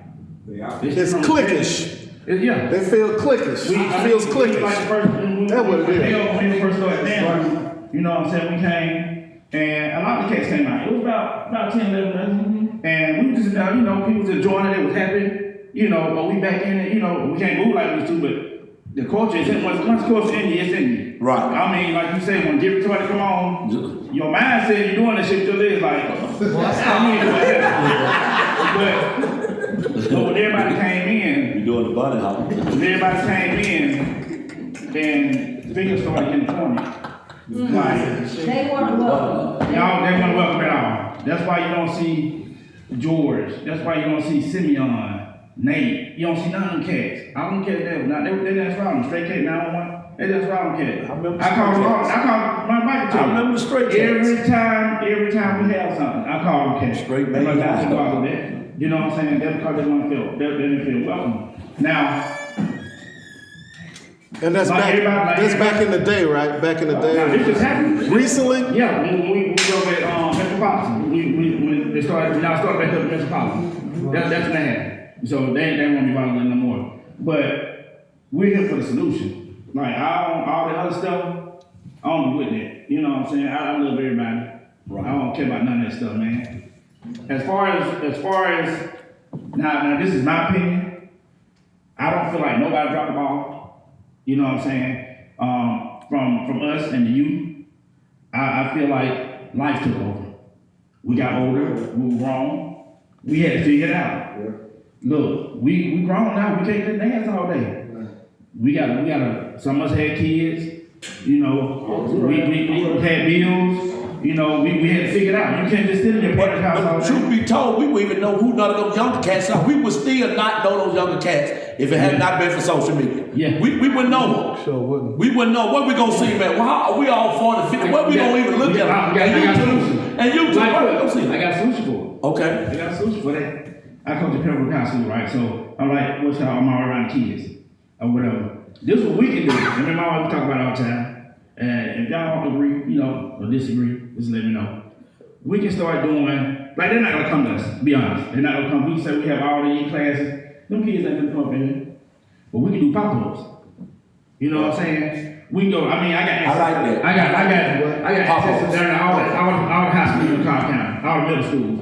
Speaker 9: it's cliquish.
Speaker 13: Yeah.
Speaker 9: They feel cliquish. It feels cliquish. That's what it is.
Speaker 13: When we first started dancing, you know what I'm saying, we came, and a lot of the cats came out. It was about 10, 11 of us. And we just, you know, people was enjoying it, they was happy, you know, but we back in it, you know, we can't move like we used to, but the culture is in, once the culture in you, it's in you.
Speaker 3: Right.
Speaker 13: I mean, like you say, when different somebody come on, your mind says you're doing this shit till it's like, but when everybody came in,
Speaker 3: you doing the bunny hop.
Speaker 13: When everybody came in, then figures started getting corny. Like,
Speaker 12: They want to welcome.
Speaker 13: Y'all, they want to welcome it all. That's why you don't see George. That's why you don't see Simeon, Nate. You don't see none of them cats. I don't care that. Now they dance around them. Straight cat 911. They dance around them cats. I call my Michael.
Speaker 3: I remember the straight cats.
Speaker 13: Every time we have something, I call them cats.
Speaker 3: Straight man.
Speaker 13: You know what I'm saying? That's because they want to feel. They didn't feel welcome. Now.
Speaker 9: And that's
Speaker 13: like
Speaker 9: back in the day, right? Back in the day.
Speaker 13: This just happened
Speaker 9: Recently?
Speaker 13: Yeah, when we go at Metropolitan. When they started back up at Metropolitan. That's when they happened. So they won't be bothering no more. But we're here for the solution. Like all the other stuff, I don't be with it. You know what I'm saying? I love everybody. Right. I don't care about none of that stuff, man. As far as now this is my opinion. I don't feel like nobody dropped the ball. You know what I'm saying? From us and the youth, I feel like life took over. We got older, we were grown. We had to figure it out. Yeah. Look, we grown now. We can't just dance all day. We gotta. Some of us had kids. You know, we had bills. You know, we had to figure it out. You can't just sit in your parents' house all day.
Speaker 3: Truth be told, we wouldn't even know who none of those younger cats are. We would still not know those younger cats if it had not been for social media.
Speaker 13: Yeah.
Speaker 3: We wouldn't know them.
Speaker 9: Sure wouldn't.
Speaker 3: We wouldn't know. What we gonna see, man? Well, how are we all 40, 50? What we gonna even look at?
Speaker 13: I got a solution.
Speaker 3: And you too.
Speaker 13: I got a solution for it.
Speaker 3: Okay.
Speaker 13: I got a solution for that. I coach at Pembroke High School, right? So I'm like, what's I'm all around the kids or whatever. This is what we can do. And me and my wife talk about it all the time. And if y'all don't agree, you know, or disagree, just let me know. We can start doing, like they're not gonna come to us, be honest. They're not gonna come. We say we have all the classes. Them kids ain't gonna come up in here. But we can do pop-ups. You know what I'm saying? We can go, I mean, I got access.
Speaker 3: I like that.
Speaker 13: I got access to all the high schools in Cobb County, all the middle schools.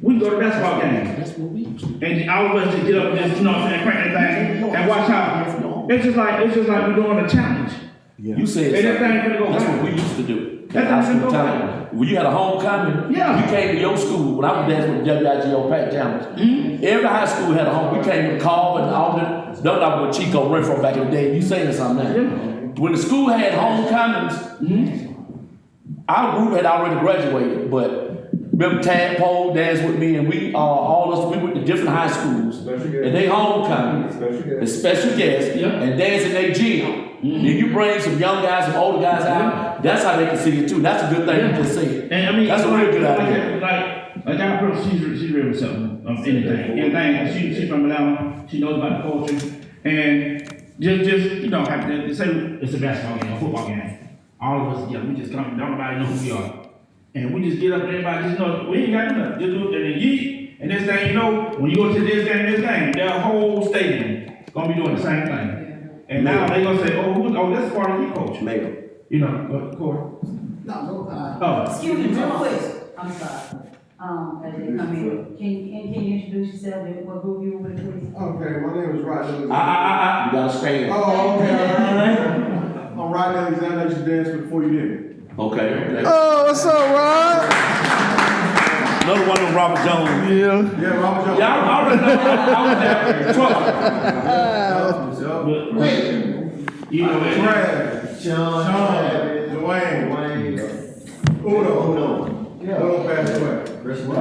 Speaker 13: We can go to basketball games. That's what we used to. And all of us just get up and just, you know what I'm saying, crank that thing and watch how. It's just like we're doing a challenge.
Speaker 3: Yeah. You said that's what we used to do.
Speaker 13: That's time.
Speaker 3: When you had a homecoming,
Speaker 13: yeah.
Speaker 3: You came to your school. When I was dancing with the WIGO Pack Challenge, every high school had a home. We came with Carl and all that. Don't know what Chico ran from back in the day. You saying something now? Yeah. When the school had homecomings, our group had already graduated, but remember Tadpole danced with me, and we went to different high schools, and they homecoming, the special guests, and dance in their gym. Then you bring some young guys, some older guys out. That's how they can see it too. That's a good thing to just see it.
Speaker 13: And I mean,
Speaker 3: that's a real good idea.
Speaker 13: Like like our person, she's real with something of anything. She's from Atlanta. She knows about the culture, and just you know, like they say it's a basketball game, a football game. All of us, yeah, we just come. Don't nobody know who we are, and we just get up. Everybody just know we ain't got nothing. Just do it and yeet. And this thing, you know, when you go to this game, their whole stadium gonna be doing the same thing. And now they gonna say, oh, that's part of your coach.
Speaker 3: Mayor.
Speaker 13: You know, Corey.
Speaker 12: No, excuse me, real quick, I'm sorry. As they come in, can you introduce yourself and what group you were with, please?
Speaker 14: Okay, my name is Rodney.
Speaker 3: You gotta stand.
Speaker 14: Oh, okay, alright. I'm Rodney Alexander, I used to dance before you did.
Speaker 3: Okay.
Speaker 9: Oh, what's up, Rod?
Speaker 3: Another one of Robert Jones.
Speaker 14: Yeah, Robert Jones.
Speaker 3: Yeah, I already know. I was there.
Speaker 13: You know,
Speaker 14: Brad,
Speaker 8: Sean,
Speaker 14: Dwayne, Uno.
Speaker 8: Yeah.
Speaker 14: Uno passed away.
Speaker 8: Chris Johnson,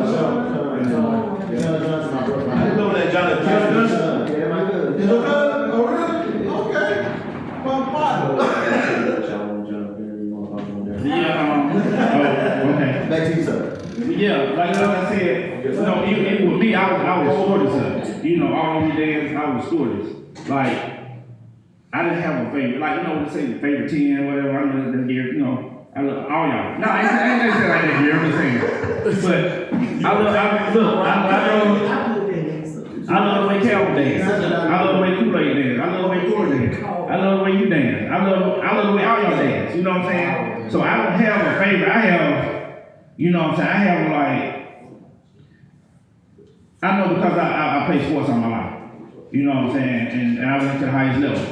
Speaker 8: my brother.
Speaker 3: I didn't know that Johnny Johnson.
Speaker 8: Yeah, my good.
Speaker 14: Is it good? Oh, really? Okay. My father.
Speaker 13: okay.
Speaker 8: Back to you, sir.
Speaker 13: Yeah, like I said, you know, even with me, I was stewardess. You know, all these days I was stewardess. Like, I didn't have a favorite. Like, you know, let's say the favorite 10, whatever. I know this year, you know, I love all y'all. No, I ain't say like that here. I'm just saying. But I love the way Calvin dance. I love the way Kool-Aid dance. I love the way Corey dance. I love the way you dance. I love the way all y'all dance. You know what I'm saying? So I don't have a favorite. I have, you know what I'm saying? I have like, I know because I play sports all my life. You know what I'm saying? And I went to the highest level.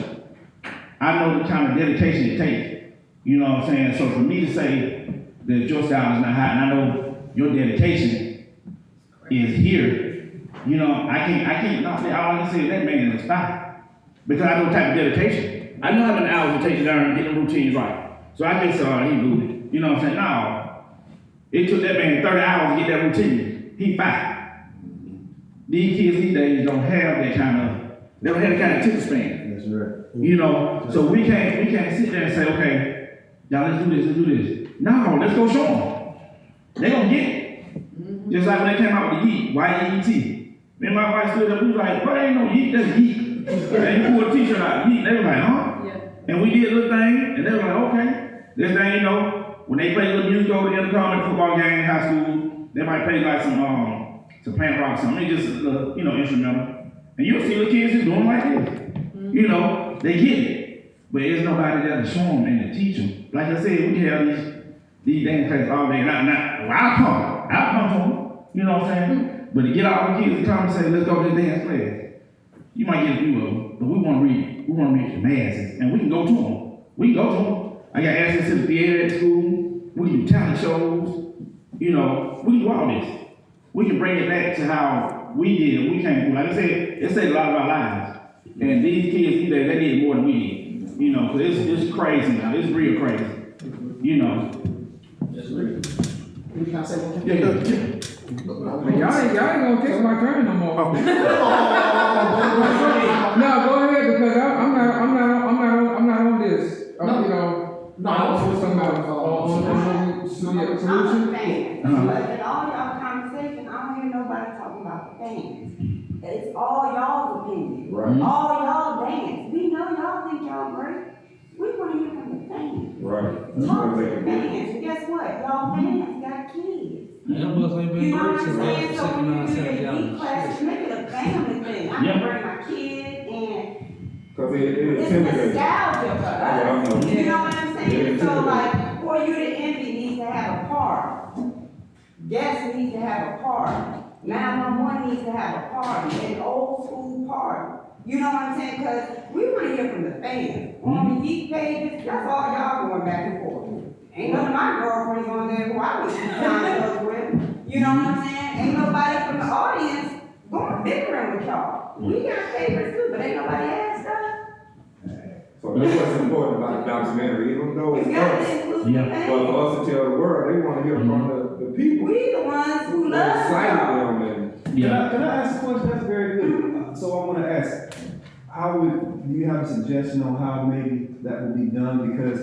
Speaker 13: I know the kind of dedication it takes. You know what I'm saying? So for me to say that your style is not high, and I know your dedication is here, you know, I can't not say, all I can say is that man is fine. Because I know the type of dedication. I know how many hours it takes to learn and get the routines right. So I can say, he good. You know what I'm saying? No. It took that man 30 hours to get that routine. He fine. These kids these days don't have that kind of, they don't have that kind of attention span.
Speaker 8: That's right.
Speaker 13: You know, so we can't sit there and say, okay, y'all let's do this. No, let's go show them. They gonna get it. Just like when they came out with the Yeek, Y-E-E-T. Me and my wife stood up, we was like, what ain't no Yeek, that's Yeek. And he pulled a t-shirt out, Yeek, they were like, huh? Yeah. And we did a little thing, and they were like, okay. This thing, you know, when they play little music over the other corner, football game, high school, they might play like some plant rock, something. It's just, you know, instrumental. And you'll see the kids just doing like this. You know, they get it. But there's nobody there to show them and to teach them. Like I said, we have these dance classes all day. I'll come to them. You know what I'm saying? But to get all the kids to come and say, let's go to the dance class, you might get a few of them, but we want to reach the masses. And we can go to them. I got access to the theater at school. We can do talent shows. You know, we can do all this. We can bring it back to how we did. We came through. Like I said, it saved a lot of our lives. And these kids, they did more than we did. You know, because it's crazy now. It's real crazy. You know.
Speaker 7: That's real. Can I say one thing?
Speaker 13: Yeah.
Speaker 6: Y'all ain't gonna take my turn no more. No, go ahead because I'm not on this. You know, I'm with something else. Solution.
Speaker 15: I'm a fan. But in all y'all conversation, I don't hear nobody talking about the fans. It's all y'all's opinion.
Speaker 8: Right.
Speaker 15: All y'all dance. We know y'all think y'all great. We want to hear from the fans.
Speaker 4: Right.
Speaker 15: Talk to the fans. And guess what? Y'all fans got kids.
Speaker 11: Them boys ain't been
Speaker 15: You know what
Speaker 11: broke
Speaker 15: I'm
Speaker 11: since
Speaker 15: saying? So when you do the
Speaker 11: $69,
Speaker 15: Yeek class, make it a family thing. I can bring my kid and
Speaker 4: Cause it
Speaker 15: it's
Speaker 4: intimidates.
Speaker 15: nostalgia for
Speaker 4: I
Speaker 15: us.
Speaker 4: know.
Speaker 15: You know what I'm saying?
Speaker 4: It
Speaker 15: So
Speaker 4: intimidates.
Speaker 15: like, for you to envy needs to have a part. Guest needs to have a part. 911 needs to have a party, an old school party. You know what I'm saying? Cause we wanna hear from the fans. On the Yeek pages, that's all y'all going back and forth. Ain't none of my girlfriends on there who I was trying with. You know what I'm saying? Ain't nobody from the audience going bickering with y'all. We got favorites too, but ain't nobody asked us.
Speaker 4: So that's what's important about the documentary, even though it's
Speaker 15: We got
Speaker 4: us.
Speaker 15: to include the
Speaker 13: Yeah.
Speaker 4: But
Speaker 15: fans.
Speaker 4: for us to tell the world, they wanna hear from the people.
Speaker 15: We the ones who
Speaker 4: That
Speaker 15: love
Speaker 4: excited
Speaker 15: y'all.
Speaker 4: them and.
Speaker 13: Yeah.
Speaker 2: Can I ask a question? That's very good. So I want to ask, do you have a suggestion on how maybe that will be done? Because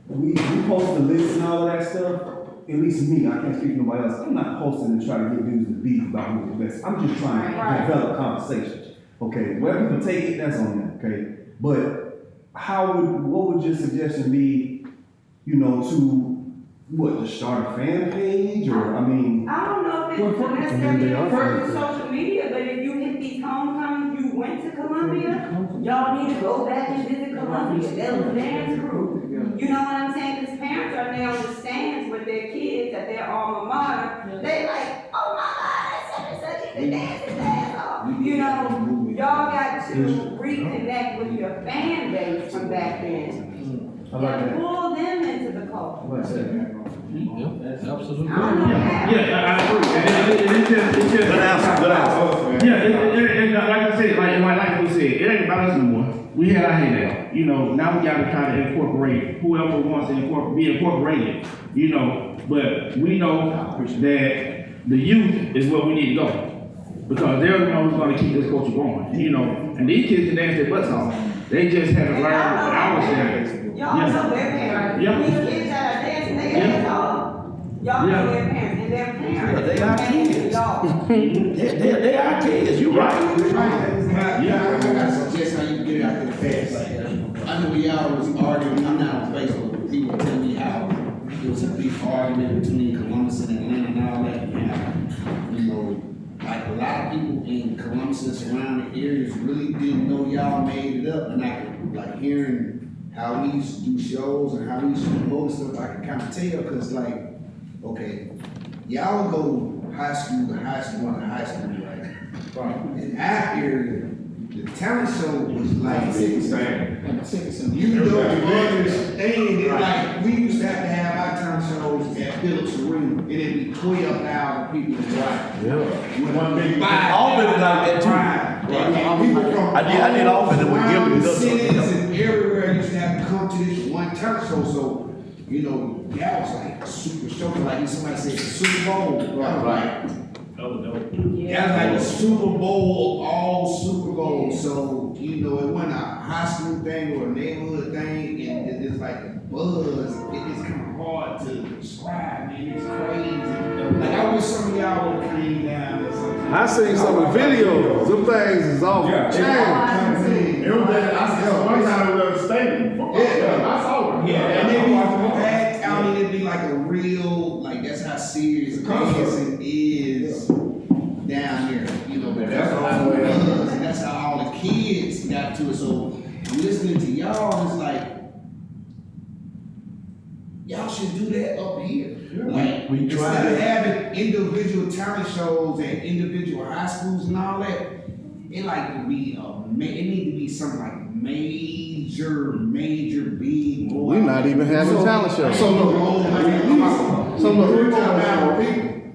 Speaker 2: we post the list and all of that stuff, at least me, I can't speak to nobody else, I'm not posting to try to get dudes to beef about who's the best. I'm just trying to develop conversations. Okay, where people take it, that's on them, okay? But what would your suggestion be, you know, to start a fan page, or, I mean?
Speaker 15: I don't know if it's necessarily for social media, but if you hit these homecomings, you went to Columbia, y'all need to go back and visit Columbia, that was dance crew. You know what I'm saying? Because parents are there on the stands with their kids at their alma mater. They like, oh my God, that's such a dancing dance off. You know, y'all got to reconnect with your fan base from back then. And pull them into the culture.
Speaker 11: That's absolutely.
Speaker 13: Yeah, I agree. And it's just. Good answer. Yeah, like I said, like we said, it ain't about us no more. We had our hand out. You know, now we gotta try to incorporate whoever wants to be incorporated. You know, but we know that the youth is where we need to go. Because they're the ones who's gonna keep this culture going. You know, and these kids can dance their butts off. They just haven't learned what I was saying.
Speaker 15: Y'all know their parents.
Speaker 13: Yeah.
Speaker 15: These kids that are dancing, they dance off. Y'all know their parents, and their parents.
Speaker 3: They are kids. They are kids, you right.
Speaker 10: I gotta suggest how you can get it out there fast. I know when y'all was arguing, I'm not on Facebook, but people tell me how there was a big argument between Columbus and Atlanta and all that. And, you know, like a lot of people in Columbus and surrounding areas really didn't know y'all made it up. And I could, like, hearing how we used to do shows and how we used to promote stuff, I can kind of tell, cause like, okay, y'all go high school to high school, right? In our area, the talent show was like, you don't understand it, like, we used to have our talent shows at Phillips Arena, and it'd be 12,000 people in white.
Speaker 3: One big Albany like that too. I did Albany with Gilbert.
Speaker 10: Cities and everywhere used to have to come to this one talent show, so, you know, that was like a super show, like somebody said, the Super Bowl. Right. Yeah, like the Super Bowl, all Super Bowl. So, you know, it wasn't a high school thing or a neighborhood thing, and it's like a buzz. It's kind of hard to describe, man. It's crazy. Like, I wish some of y'all would have came down or something.
Speaker 9: I seen some of the videos. Them things is off the chain.
Speaker 14: One time we were at the stadium. I saw it.
Speaker 10: Yeah, and then we back out, and it'd be like a real, like, that's how serious dancing is down here, you know, but that's how it is, and that's how all the kids got to it. So I'm listening to y'all, it's like, y'all should do that up here. Like,
Speaker 3: we
Speaker 10: instead of having individual talent shows and individual high schools and all that, it like to be it need to be something like major big boy.
Speaker 9: We not even having talent shows.
Speaker 10: So look,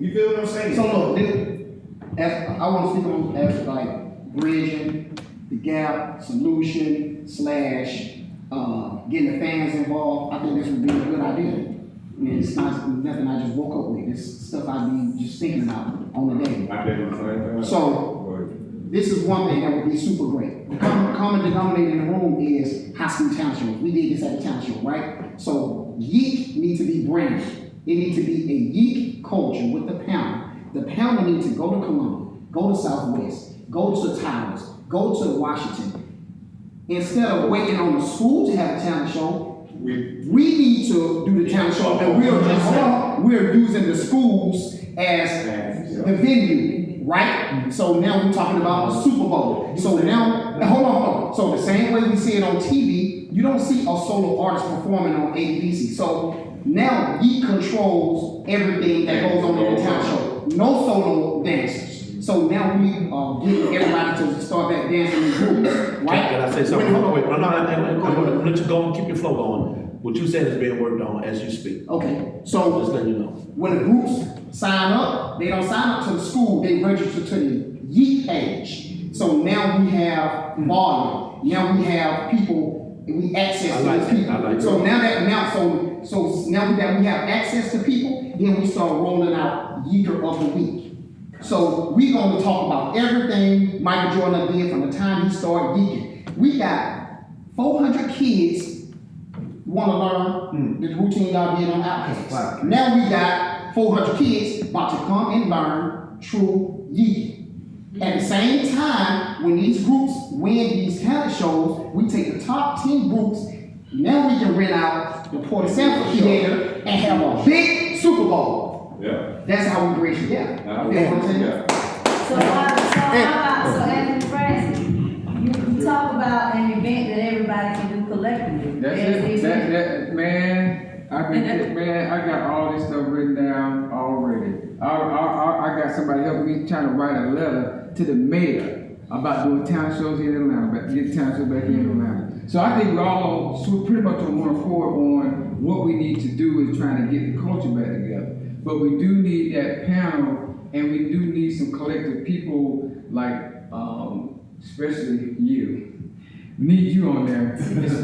Speaker 10: you feel what I'm saying?
Speaker 7: So look, as I want to speak on as like bridging the gap, solution, / getting the fans involved. I think this would be a good idea. I mean, it's not nothing I just woke up with. It's stuff I be just thinking about on the day. So this is one thing that would be super great. The common denominator in the room is high school talent shows. We did this at the talent show, right? So Yeek needs to be branded. It needs to be a Yeek culture with the panel. The panel needs to go to Columbia, go to Southwest, go to Towers, go to Washington. Instead of waiting on the school to have a talent show, we need to do the talent show, and we're using the schools as the venue, right? So now we're talking about the Super Bowl. So now, hold on. So the same way we see it on TV, you don't see a solo artist performing on ABC. So now he controls everything that goes on in the talent show. No solo dancers. So now we are getting everybody to start that dancing in groups, right?
Speaker 3: Can I say something real quick? I'm gonna let you go and keep your flow going. What you said is being worked on as you speak.
Speaker 7: Okay, so
Speaker 3: just let you know.
Speaker 7: When the groups sign up, they don't sign up to the school, they register to the Yeek page. So now we have volume. Now we have people, we access to these people. So now that we have access to people, then we start rolling out Yeeker of the Week. So we're going to talk about everything Michael Jordan did from the time he started yeeking. We got 400 kids wanna learn the routine y'all did on Outcasts. Now we got 400 kids about to come and learn true Yeek. At the same time, when these groups win these talent shows, we take the top 10 groups. Now we can rent out the Port Sanford Theater and have a big Super Bowl.
Speaker 4: Yeah.
Speaker 7: That's how we bridge together.
Speaker 4: Now,
Speaker 7: You know what I'm saying?
Speaker 4: yeah.
Speaker 12: So Anthony Francis, you talk about an event that everybody can do collectively.
Speaker 16: That's it, man, I got all this stuff written down already. I got somebody helping me trying to write a letter to the mayor about doing town shows in Atlanta, but get town shows back in Atlanta. So I think we're all pretty much on one accord on what we need to do is trying to get the culture back together. But we do need that panel, and we do need some collective people like, especially you. We need you on there,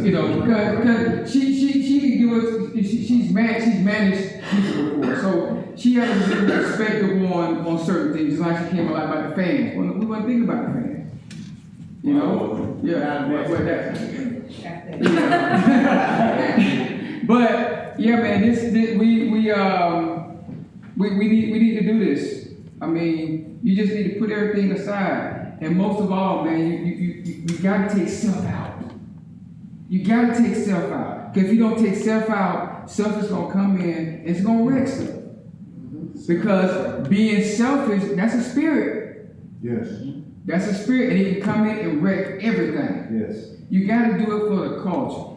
Speaker 16: you know, because she can give us. She's managed people before, so she has a perspective on certain things. Just like she came a lot about the fans. We want to think about the fans. You know, but that. But yeah, man, we need to do this. I mean, you just need to put everything aside, and most of all, man, you gotta take self out. You gotta take self out. Because if you don't take self out, self is gonna come in and it's gonna wreck stuff. Because being selfish, that's a spirit.
Speaker 2: Yes.
Speaker 16: That's a spirit, and it can come in and wreck everything.
Speaker 2: Yes.
Speaker 16: You gotta do it for the culture.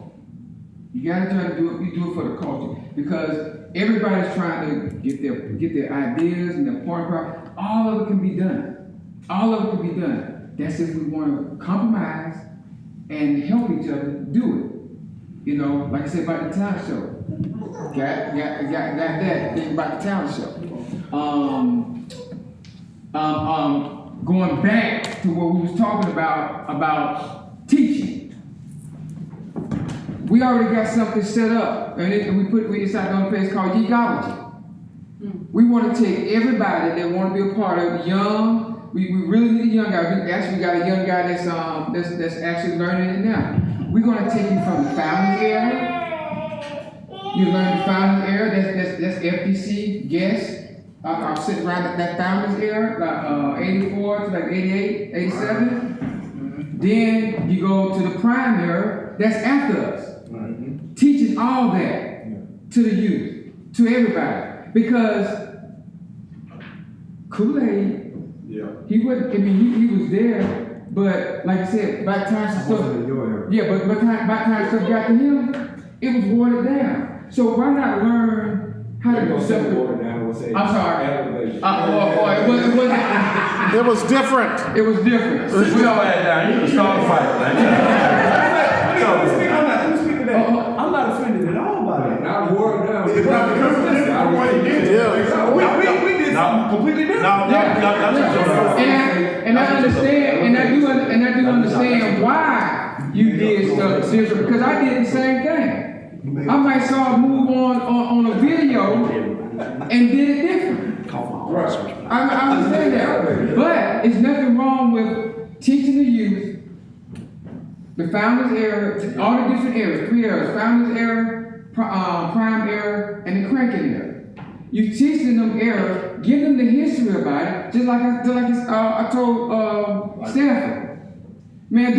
Speaker 16: You gotta try to do it for the culture. Because everybody's trying to get their ideas and their point across. All of it can be done. All of it can be done. That's if we want to compromise and help each other do it. You know, like I said about the talent show. Got that thing about the talent show. Going back to what we was talking about teaching. We already got something set up, and we decided on a place called Yeekology. We want to take everybody that want to be a part of young. We really need a young guy. We actually got a young guy that's actually learning it now. We're going to take you from the founding era. You learn the founding era. That's FPC guests. I'm sitting around that founders era, like 84 to like 88, 87. Then you go to the prime era. That's after us. Teaching all that to the youth, to everybody, because Kool-Aid, he wasn't. I mean, he was there, but like I said, by the time stuff, but by the time stuff got to him, it was watered down. So why not learn how to do something? I'm sorry.
Speaker 9: It was different.
Speaker 16: It was different.
Speaker 3: We all had down. You can start a fight, man.
Speaker 2: I'm not offended at all by that.
Speaker 4: Now wore it down.
Speaker 2: We did something completely different.
Speaker 16: And I understand, and I do understand why you did stuff different, because I did the same thing. I might saw a move on a video and did it different. I understand that, but it's nothing wrong with teaching the youth. The founders era, all the different eras, 3 eras, founders era, prime era, and the cranking era. You teach them eras, give them the history about it, just like I told Stanford. Man,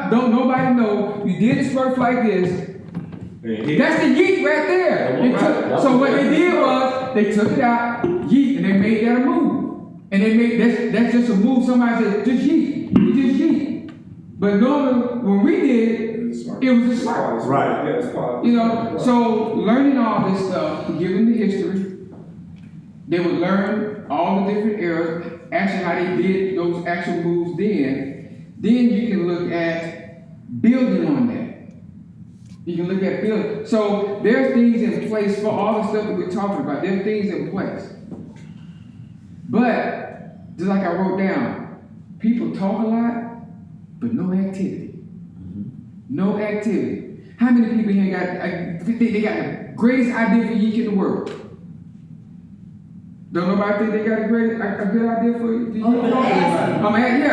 Speaker 16: don't nobody know you did this work like this. That's the Yeek right there. So what they did was they took it out, Yeek, and they made that a move. And they made that's just a move. Somebody said just Yeek, just Yeek. But normally, when we did it, it was a smart.
Speaker 2: Right.
Speaker 16: You know, so learning all this stuff, giving the history, they would learn all the different eras, actually how they did those actual moves then. Then you can look at building on that. You can look at building. So there's things in place for all the stuff that we're talking about. There's things in place. But, just like I wrote down, people talk a lot, but no activity. No activity. How many people here got they got the greatest idea for Yeek in the world? Don't nobody think they got a good idea for you? Yeah. But how many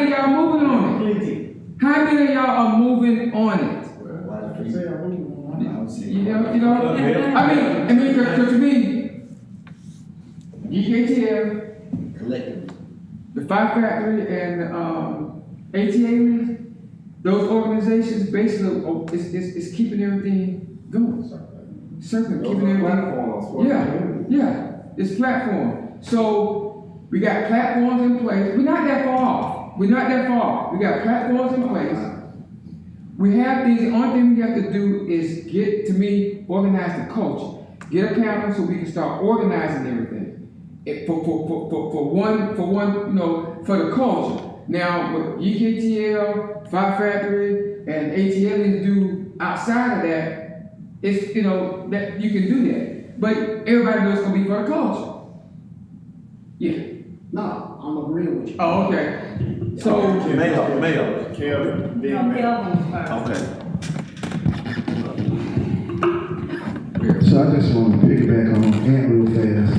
Speaker 16: of y'all moving on it? How many of y'all are moving on EKTL,
Speaker 8: Collectively.
Speaker 16: the Five Factory, and ATA, those organizations basically is keeping everything going. Circling, keeping everything.
Speaker 4: Platforms for
Speaker 16: Yeah, it's platform. So we got platforms in place. We're not that far off. We got platforms in place. We have things. The only thing we have to do is organize the culture. Get a panel so we can start organizing everything. For one, for the culture. Now, what EKTL, Five Factory, and ATL do outside of that, it's, that you can do that. But everybody knows it's gonna be for the culture. Yeah.
Speaker 7: No, I'm agreeing with you.
Speaker 16: Oh, okay. So.
Speaker 3: Mayor.
Speaker 14: Kelvin, then
Speaker 12: No,
Speaker 14: Mayor.
Speaker 12: Kelvin first.
Speaker 3: Okay.
Speaker 2: So I just want to piggyback on Ant real fast.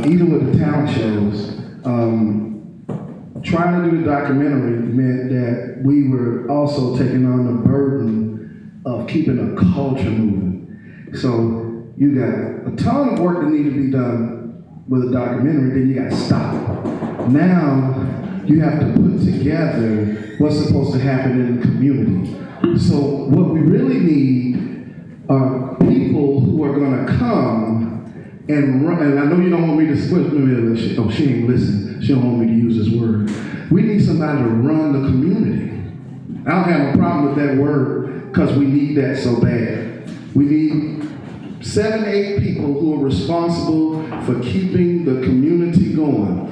Speaker 2: Even with the talent shows, trying to do the documentary meant that we were also taking on the burden of keeping a culture moving. So you got a ton of work that needed to be done with a documentary, then you got to stop. Now you have to put together what's supposed to happen in the community. So what we really need are people who are going to come and run. And I know you don't want me to split. Oh, she ain't listening. She don't want me to use this word. We need somebody to run the community. I don't have a problem with that word because we need that so bad. We need 7, 8 people who are responsible for keeping the community going.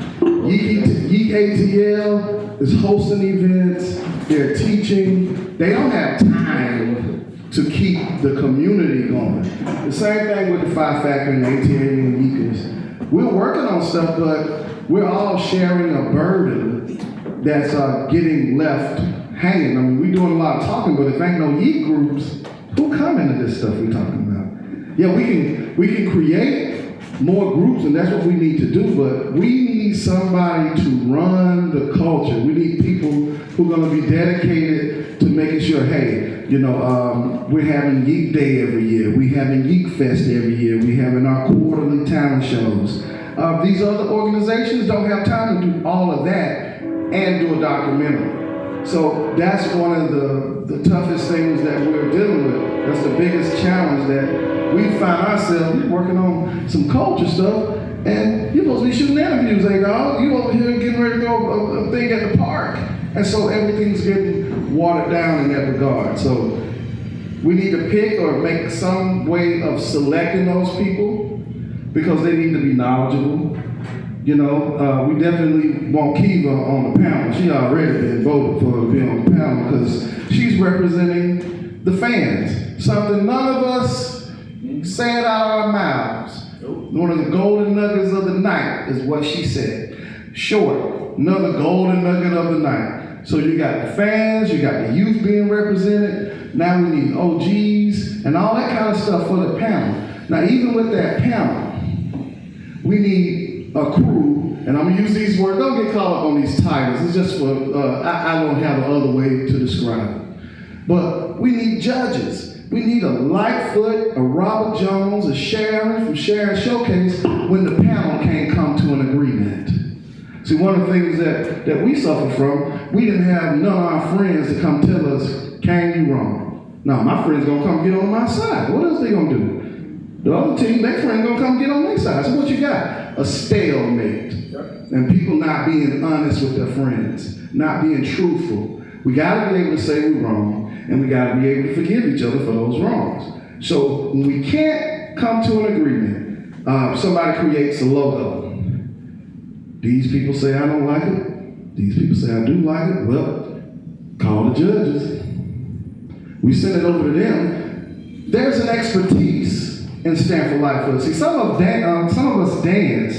Speaker 2: Yeek ATL is hosting events. They're teaching. They don't have time to keep the community going. The same thing with the Five Factory and ATA and Yeekers. We're working on stuff, but we're all sharing a burden that's getting left hanging. I mean, we're doing a lot of talking, but if ain't no Yeek groups, who come into this stuff we're talking about? Yeah, we can create more groups, and that's what we need to do, but we need somebody to run the culture. We need people who are going to be dedicated to making sure, hey, we're having Yeek Day every year. We're having Yeek Fest every year. We're having our quarterly talent shows. These other organizations don't have time to do all of that and do a documentary. So that's one of the toughest things that we're dealing with. That's the biggest challenge that we find ourselves working on some culture stuff. And you're supposed to be shooting interviews, dog. You over here getting ready to go a thing at the park. And so everything's getting watered down in that regard. So we need to pick or make some way of selecting those people because they need to be knowledgeable. We definitely want Kiva on the panel. She already been voted for to be on the panel because she's representing the fans. Something none of us said out of our mouths. One of the golden nuggets of the night is what she said. Short, another golden nugget of the night. So you got the fans, you got the youth being represented. Now we need OGs and all that kind of stuff for the panel. Now even with that panel, we need a crew, and I'm gonna use these words, don't get caught up on these titles. It's just for, I don't have another way to describe it. But we need judges. We need a Lightfoot, a Robert Jones, a Sharon from Sharon Showcase when the panel can't come to an agreement. See, one of the things that we suffer from, we didn't have none of our friends to come tell us, Kane, you wrong. No, my friends gonna come get on my side. What else they gonna do? The other team, their friend gonna come get on their side. So what you got? A stalemate. And people not being honest with their friends, not being truthful. We gotta be able to say we're wrong, and we gotta be able to forgive each other for those wrongs. So when we can't come to an agreement, somebody creates a logo. These people say I don't like it. These people say I do like it. Well, call the judges. We send it over to them. There's an expertise in Stand for Life for us. See, some of us dance,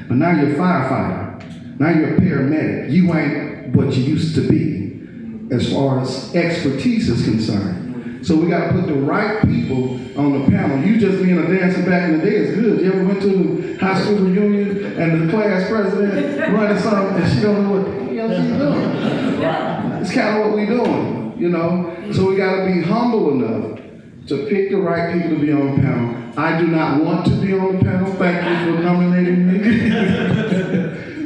Speaker 2: but now you're a firefighter. Now you're a paramedic. You ain't what you used to be as far as expertise is concerned. So we got to put the right people on the panel. You just being a dancer back in the day is good. You ever went to the high school reunion and the class president running something and she don't know what the hell she's doing? It's kind of what we're doing, So we got to be humble enough
Speaker 9: to pick the right people to be on the panel. I do not want to be on the panel. Thank you for nominating me.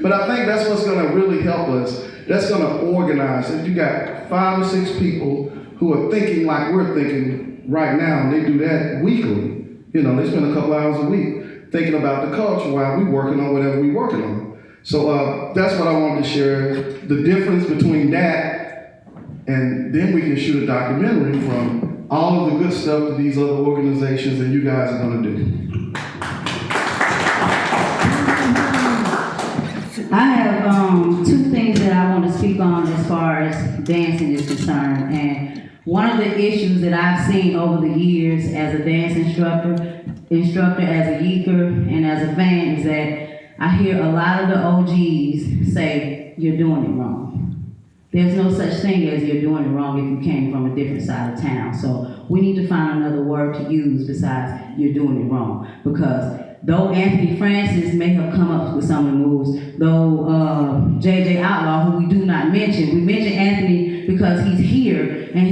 Speaker 9: But I think that's what's gonna really help us. That's gonna organize. If you got 5 or 6 people who are thinking like we're thinking right now, and they do that weekly. You know, they spend a couple hours a week thinking about the culture while we working on whatever we working on. So that's what I wanted to share. The difference between that and then we can shoot a documentary from all of the good stuff that these other organizations and you guys are gonna do.
Speaker 1: I have 2 things that I want to speak on as far as dancing is concerned. And one of the issues that I've seen over the years as a dance instructor, as a yeeker, and as a fan is that I hear a lot of the OGs say, you're doing it wrong. There's no such thing as you're doing it wrong if you came from a different side of town. So we need to find another word to use besides you're doing it wrong. Because though Anthony Francis may have come up with some of the moves, though JJ Outlaw, who we do not mention, we mention Anthony because he's here, and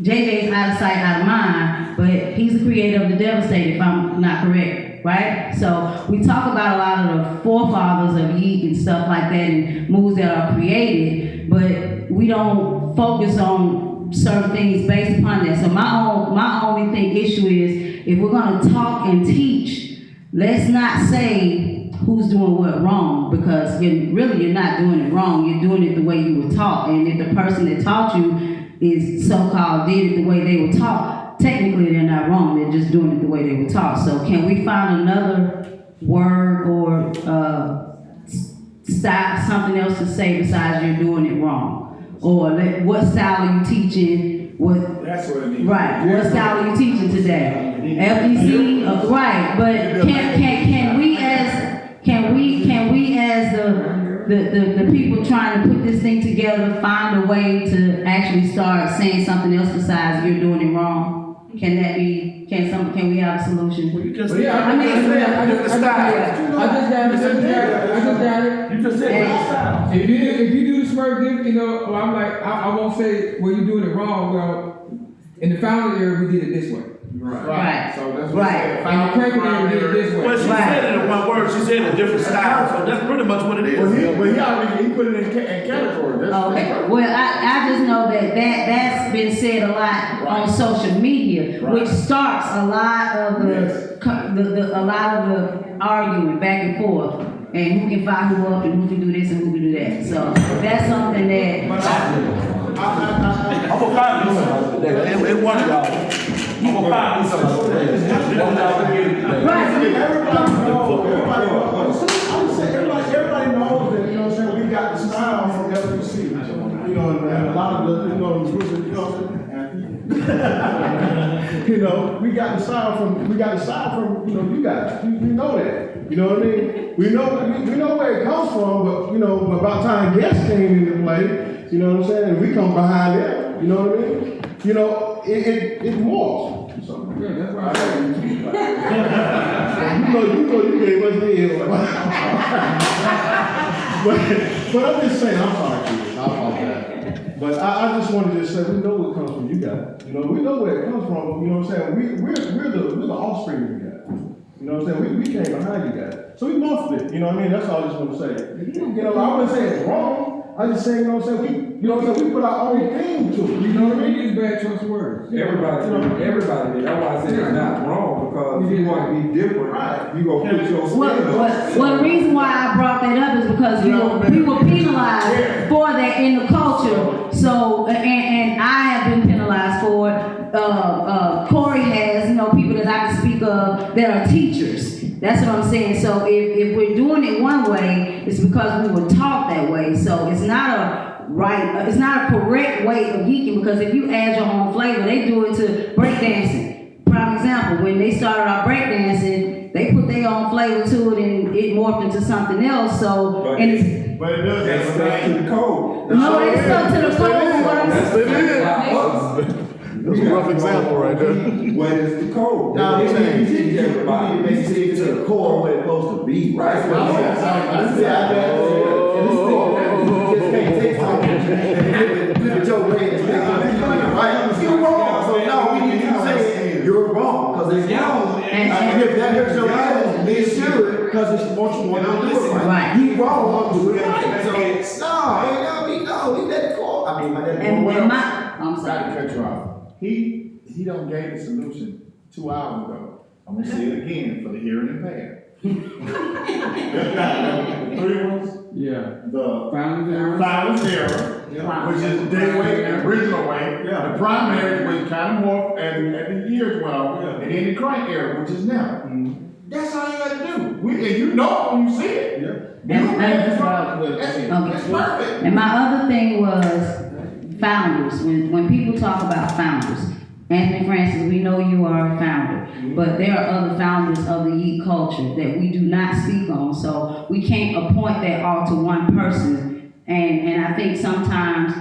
Speaker 1: JJ's out of sight, out of mind, but he's the creator of the Devastator, if I'm not correct, right? So we talk about a lot of the forefathers of Yeek and stuff like that, and moves that are created, but we don't focus on certain things based upon that. So my only issue is, if we're gonna talk and teach, let's not say who's doing what wrong, because you're not doing it wrong. You're doing it the way you were taught. And if the person that taught you is so-called did it the way they were taught, technically they're not wrong. They're just doing it the way they were taught. So can we find another word or style, something else to say besides you're doing it wrong? Or what style are you teaching?
Speaker 4: That's what it means.
Speaker 1: Right. What style are you teaching today? FDC, right? But can we as the people trying to put this thing together find a way to actually start saying something else besides you're doing it wrong? Can that be? Can we have a solution?
Speaker 3: Well, you just
Speaker 16: But yeah, I just got it.
Speaker 3: You just said style.
Speaker 16: If you do the smurf, then, you know, well, I'm like, I won't say, well, you're doing it wrong. Well, in the founding era, we did it this way.
Speaker 1: Right.
Speaker 4: So that's
Speaker 1: Right.
Speaker 16: In the cranking era, we did it this way.
Speaker 3: Well, she said it in one word. She said a different style. So that's pretty much what it is.
Speaker 14: But he already put it in category. That's
Speaker 1: Okay. Well, I just know that's been said a lot on social media, which starts a lot of the arguing back and forth, and who can fire who up and who can do this and who can do that. So that's something that.
Speaker 3: I'm gonna find you something today. And one of y'all. I'm gonna find you something today. One of y'all can get it today.
Speaker 14: Everybody knows that, you know what I'm saying, we got the style from FDC. You know, and a lot of the, you know, the groups, you know what I'm saying? You know, we got the style from, you know, you guys. You know that. You know what I mean? We know where it comes from, but, you know, about time guests came into play, you know what I'm saying? And we come behind them, you know what I mean? You know, it morphs. So,
Speaker 16: Yeah, that's why I say.
Speaker 14: you gave us the but I'm just saying, I'm sorry, kids. I apologize. But I just wanted to say, we know what comes from you guys. You know, we know where it comes from, but you know what I'm saying? We're the offspring of you guys. You know what I'm saying? We came behind you guys. So we morphed it. You know what I mean? That's all I just want to say. You know, I wouldn't say it's wrong. I just say, you know what I'm saying? We put our own thing to it. You know what I mean?
Speaker 16: Use bad choice of words.
Speaker 4: Everybody did. That's why I said it's not wrong, because you want to be different.
Speaker 14: Right.
Speaker 4: You gonna put your spin on.
Speaker 1: Well, the reason why I brought that up is because we were penalized for that in the culture. So, and I have been penalized for it. Corey has, you know, people that I can speak of that are teachers. That's what I'm saying. So if we're doing it one way, it's because we were taught that way. So it's not it's not a correct way of geeking, because if you add your own flavor, they do it to breakdancing. Prime example, when they started out breakdancing, they put their own flavor to it and it morphed into something else. So,
Speaker 4: But it does stuck to the code.
Speaker 1: No, they stuck to the code. What I'm saying.
Speaker 14: That's a rough example right there.
Speaker 4: What is the code?
Speaker 8: Now, we need to make it to the core where it's supposed to be, right? You just can't take something and flip it your way and stick it right. You're wrong. So no, we need to say you're
Speaker 14: because it's what you want to do.
Speaker 1: Right.
Speaker 14: You wrong, do it.
Speaker 8: No, he let it go. I mean, my dad.
Speaker 1: And my, I'm
Speaker 14: Not
Speaker 1: sorry.
Speaker 14: to cut you off. He don't gave the solution 2 hours ago. I'm gonna say it again for the hearing impaired. Three ones.
Speaker 16: Yeah.
Speaker 14: The
Speaker 16: Founders error.
Speaker 14: Founders error, which is the day way, the original way. The primary, which kind of more as the years went on, and then the crank error, which is now. That's all you gotta do. And you know when you see it. That's perfect.
Speaker 1: And my other thing was founders. When people talk about founders, Anthony Francis, we know you are a founder, but there are other founders of the Yeek culture that we do not speak on. So we can't appoint that all to one person. And I think sometimes,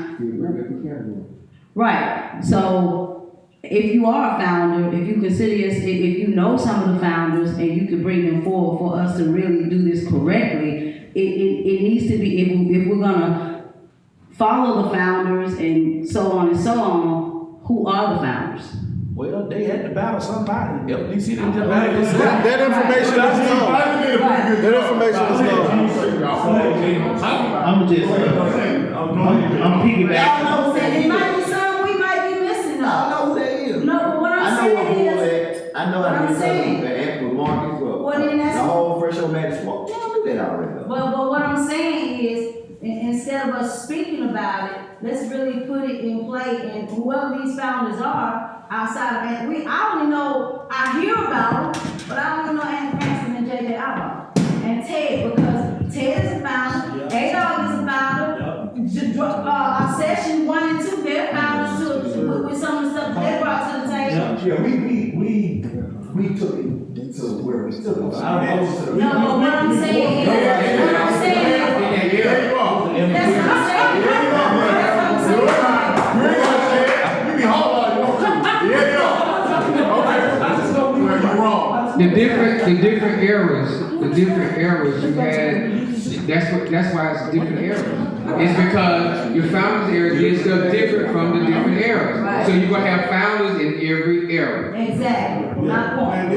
Speaker 1: right. So if you are a founder, if you consider if you know some of the founders and you can bring them forward for us to really do this correctly, it needs to be, if we're gonna follow the founders and so on and so on, who are the founders?
Speaker 3: Well, they had to battle somebody. LDC didn't just battle themselves.
Speaker 9: That information is known. That information is known.
Speaker 5: I'm just, I'm piggybacking.
Speaker 12: It might be some we might be missing though.
Speaker 8: I know who that is.
Speaker 12: No, but what I'm saying is,
Speaker 8: I know
Speaker 12: what
Speaker 8: how
Speaker 12: I'm
Speaker 8: to
Speaker 12: saying.
Speaker 8: Ample Marcus,
Speaker 12: Well, then that's-
Speaker 8: the whole fresh old man is what? They don't do that already.
Speaker 12: but what I'm saying is, instead of us speaking about it, let's really put it in play, and whoever these founders are, outside of, I only know, I hear about them, but I don't know Anthony Francis and JJ Alba. And Ted, because Ted is a founder, A-Dog is a founder, Session 1 and 2, they're founders too, with some of the stuff they brought to the table.
Speaker 2: Yeah, we took it to where we took it.
Speaker 12: No, but what I'm saying is, that's what I'm saying.
Speaker 14: You be hard on you. Yeah, okay. You're wrong.
Speaker 16: The different eras you had, that's why it's different eras. It's because your founders era did stuff different from the different eras.
Speaker 12: Right.
Speaker 16: So you're gonna have founders in every era.
Speaker 12: Exactly, my point.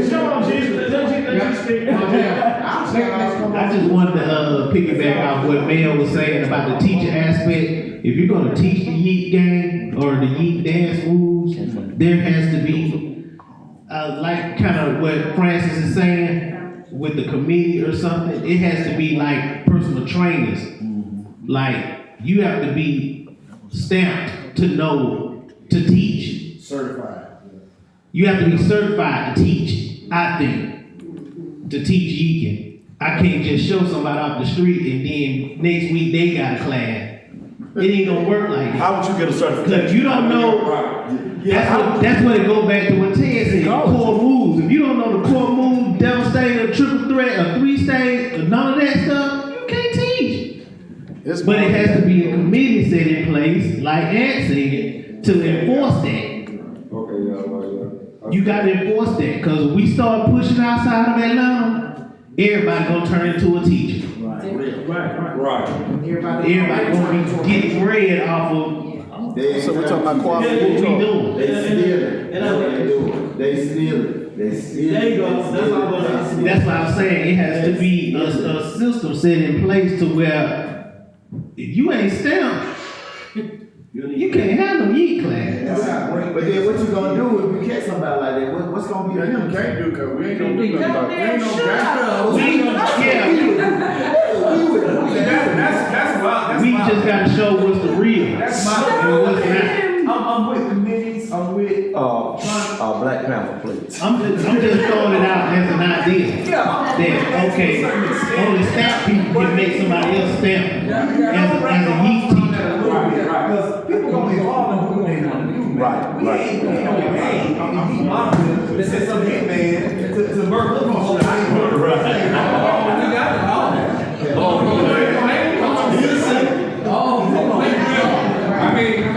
Speaker 5: I just wanted to piggyback off what Mel was saying about the teacher aspect. If you're gonna teach the Yeek game or the Yeek dance moves, there has to be, like kind of what Francis is saying with the committee or something. It has to be like personal trainers. Like you have to be stamped to know to teach.
Speaker 14: Certified.
Speaker 5: You have to be certified to teach. I think to teach Yeeking. I can't just show somebody off the street and then next week they got a class. It ain't gonna work like that.
Speaker 3: How would you get a certification?
Speaker 5: If you don't know, that's what it goes back to what Ted said, core moves. If you don't know the core moves, devastator, triple threat, or 3-stage, or none of that stuff, you can't teach. But it has to be a committee set in place, like Ant said, to enforce that. You gotta enforce that, because if we start pushing outside of Atlanta, everybody gonna turn into a teacher.
Speaker 3: Right.
Speaker 5: Everybody gonna be getting bread off of.
Speaker 9: So we're talking about quality
Speaker 5: What we
Speaker 9: control.
Speaker 5: doing?
Speaker 8: They steal it.
Speaker 11: There you go. That's all I'm gonna say.
Speaker 5: That's why I'm saying it has to be a system set in place to where if you ain't stamped, you can't have no Yeek class.
Speaker 8: But then what you gonna do if you catch somebody like that? What's gonna be the
Speaker 14: You
Speaker 8: penalty?
Speaker 14: can't do because we ain't gonna do nothing about it. We ain't gonna
Speaker 5: We just gotta show what's the real.
Speaker 3: That's
Speaker 5: and what's not.
Speaker 3: I'm with committees, I'm with, Black Panther, please.
Speaker 5: I'm just throwing it out as an idea. That, okay, only stamp people can make somebody else stamp as a Yeek teacher.
Speaker 2: Because people gonna be involved in who they want to do, man.
Speaker 3: Right.
Speaker 2: This is some hit man to murder.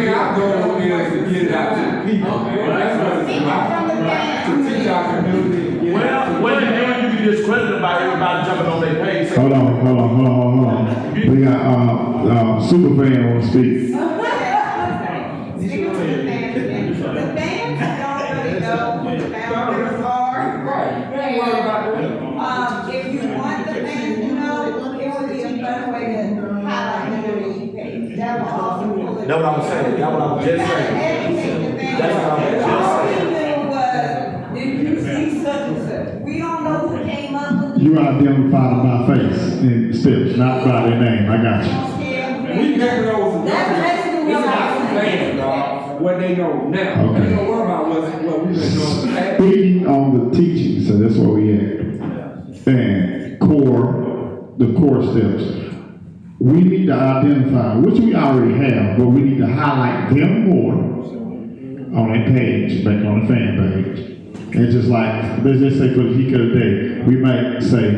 Speaker 4: I go over there to get it out to the people, man. To teach our community.
Speaker 3: Well, then you be discredited by everybody jumping on their page.
Speaker 17: Hold on. We got super fan want to speak.
Speaker 15: Speaking to the fans, the fans don't really know who the founders are. If you want the
Speaker 3: That's what I was saying. That's what I was just saying. That's what I was just saying.
Speaker 15: Did you see such and such? We don't know who came up with
Speaker 17: You identify them by face and steps, not by their name. I got you.
Speaker 4: We got those.
Speaker 12: That's basically what I'm saying.
Speaker 4: What they know now.
Speaker 17: Okay.
Speaker 4: They don't worry about what we've been doing in the past.
Speaker 17: Speaking on the teaching, so that's what we at. And the core steps. We need to identify, which we already have, but we need to highlight them more on that page, back on the fan page. And just like, let's just say for the heat of the day, we might say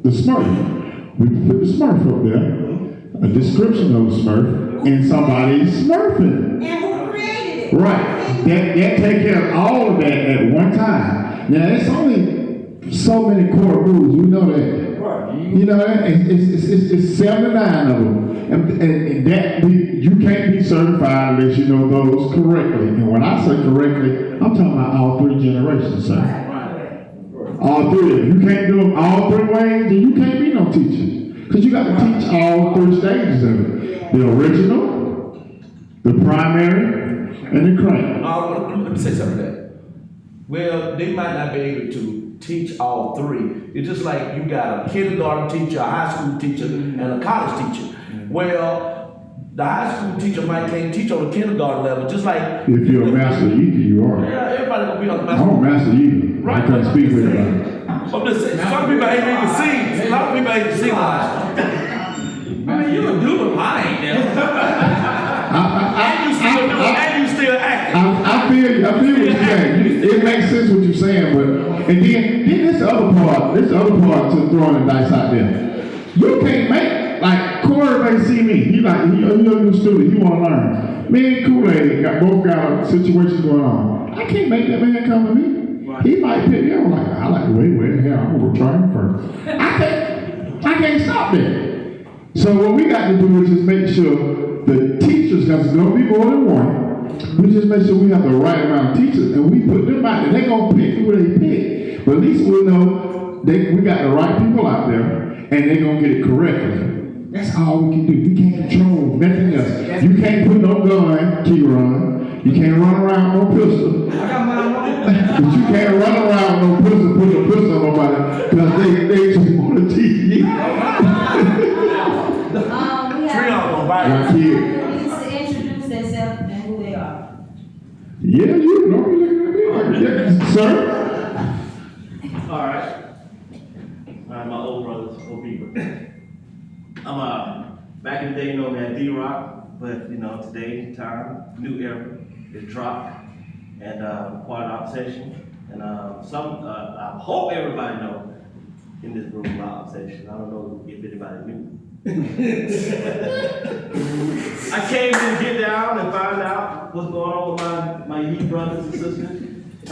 Speaker 17: the Smurf. We put the Smurf up there, a description of the Smurf, and somebody's Smurfing.
Speaker 15: And who created it?
Speaker 17: Right. That take care of all of that at one time. Now, it's only so many core rules. We know that. You know, it's 79 of them. And that, you can't be certified unless you know those correctly. And when I say correctly, I'm talking about all three generations, sir. All three of them. You can't do them all three ways, then you can't be no teacher. Because you got to teach all three stages of it. The original, the primary, and the crank.
Speaker 3: Let me say something to that. Well, they might not be able to teach all three. It's just like you got a kindergarten teacher, a high school teacher, and a college teacher. Well, the high school teacher might can't teach on the kindergarten level, just like
Speaker 17: If you're a master Yeek, you are.
Speaker 3: yeah, everybody gonna be on the master.
Speaker 17: I'm a master Yeek.
Speaker 3: Right.
Speaker 17: I can't speak with everybody.
Speaker 3: I'm just saying, some people ain't even seen. A lot of people ain't seen one.
Speaker 6: I mean, you can do it, I ain't there.
Speaker 3: And you still acting.
Speaker 17: I feel what you're saying. It makes sense what you're saying, but and then this other part to throwing the dice out there. You can't make like Corey may see me. He a new student. He want to learn. Me and Kool-Aid both got a situation going on. I can't make that man come to me.
Speaker 6: Right.
Speaker 17: He might pick me up like I like to wait the hell. I'm gonna try him first. I can't stop that. So what we got to do is just make sure the teachers, because there's gonna be more than one. We just make sure we have the right amount of teachers and we put them out there. They're gonna pick who they pick. But at least we know we got the right people out there and they're gonna get it correctly. That's all we can do. We can't control nothing else. You can't put no gun, run. You can't run around with no pistol.
Speaker 6: I got mine on.
Speaker 17: But you can't run around with no pistol, put no pistol on nobody because they just want to teach you.
Speaker 12: We have
Speaker 17: My kid.
Speaker 12: needs to introduce themselves and who they are.
Speaker 17: Yeah, you know me looking at me. Sir?
Speaker 18: Alright, my old brothers, old people. I'm back in the day, you know me as D-Rock, but you know, today, time, new era, it dropped, and part of the obsession. And I hope everybody know in this room about obsession. I don't know if anybody knew. I came to get down and find out what's going on with my Yeek brothers and sisters.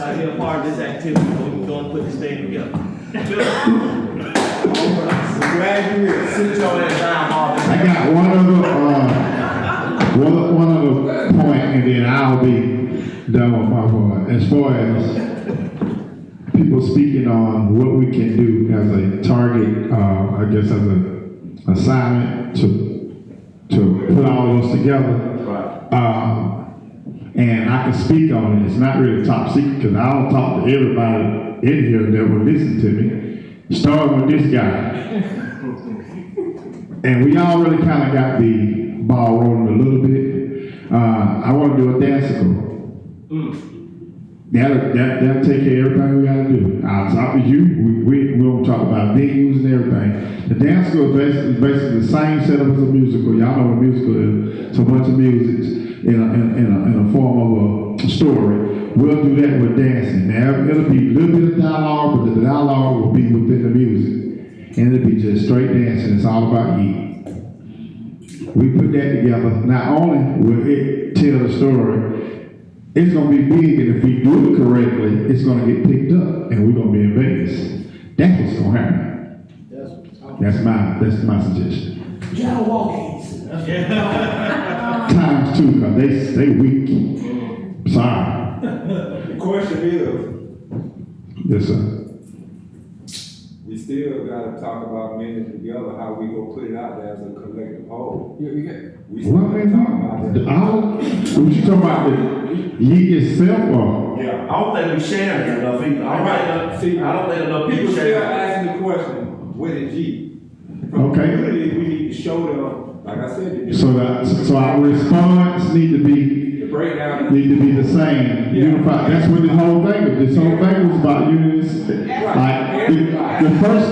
Speaker 18: I be a part of this activity, so we're going to put this thing together.
Speaker 4: Glad you here. Sit your ass down,
Speaker 17: I got one other point, and then I'll be done with my part. As far as people speaking on what we can do as a target, I guess as an assignment to put all of us together. And I can speak on it. It's not really top secret because I don't talk to everybody in here that will listen to me. Starting with this guy. And we already kind of got the ball rolling a little bit. I want to do a danceicle. That'll take care of everything we got to do. I'll talk to you. We won't talk about venues and everything. The danceicle is basically the same setup as a musical. Y'all know what a musical is. It's a bunch of music in a form of a story. We'll do that with dancing. Now, it'll be a little bit of dialogue, but the dialogue will be within the music. And it'll be just straight dancing. It's all about Yeek. We put that together. Not only will it tell the story, it's going to be big, and if we do it correctly, it's going to get picked up, and we're going to be in Vegas. That's what's going to happen. That's my suggestion.
Speaker 6: John Walkins.
Speaker 17: Times two, because they weak. Sorry.
Speaker 4: The question is,
Speaker 17: Yes, sir.
Speaker 4: we still gotta talk about men together, how we gonna put it out there as a collective whole.
Speaker 16: Yeah,
Speaker 4: We
Speaker 17: Well,
Speaker 4: still talking about that.
Speaker 17: what you talking about, the Yeek itself, or?
Speaker 4: Yeah.
Speaker 3: I don't think we sharing enough either.
Speaker 4: All right, see,
Speaker 3: I don't think enough
Speaker 4: people
Speaker 3: people
Speaker 4: still
Speaker 3: sharing.
Speaker 4: asking the question, what is G? From
Speaker 17: Okay.
Speaker 4: community, we need to show them, like I said,
Speaker 17: So our response need to be
Speaker 4: the breakdown.
Speaker 17: the same, unified. That's what this whole thing was about unity. Like the first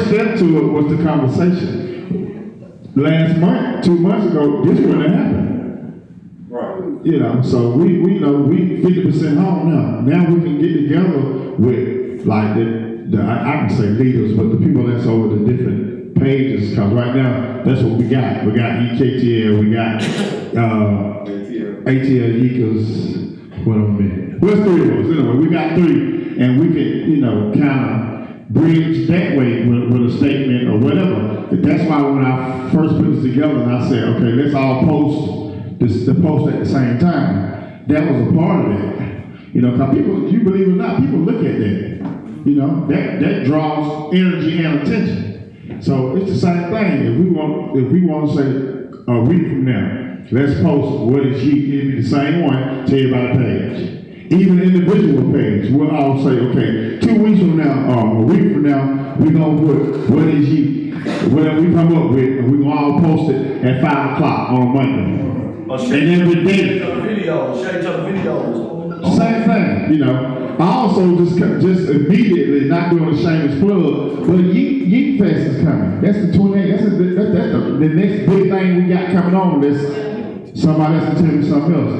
Speaker 17: step to it was the conversation. Last month, 2 months ago, this wouldn't have happened.
Speaker 4: Right.
Speaker 17: So we know we 50% home now. Now we can get together with like the I can say leaders, but the people that's over the different pages, because right now that's what we got. We got EKTL, we got ATL Yeekers. What am I mean? What's 3 of us? Anyway, we got 3, and we can kind of bridge that way with a statement or whatever. That's why when I first put this together and I said, okay, let's all post the post at the same time. That was a part of it. Because people, you believe it or not, people look at that. That draws energy and attention. So it's the same thing. If we want to say a week from now, let's post what is Yeek. It'll be the same one to everybody's page. Even individual page, we'll all say, okay, 2 weeks from now, or a week from now, we're gonna put what is Yeek, whatever we come up with, and we're gonna all post it at 5 o'clock on Monday. And every day.
Speaker 3: Share each other videos.
Speaker 17: Same thing, I also just immediately, not doing a shameless plug, but Yeek Fest is coming. That's the 28th. That's the next big thing we got coming on. Somebody else can tell me something else.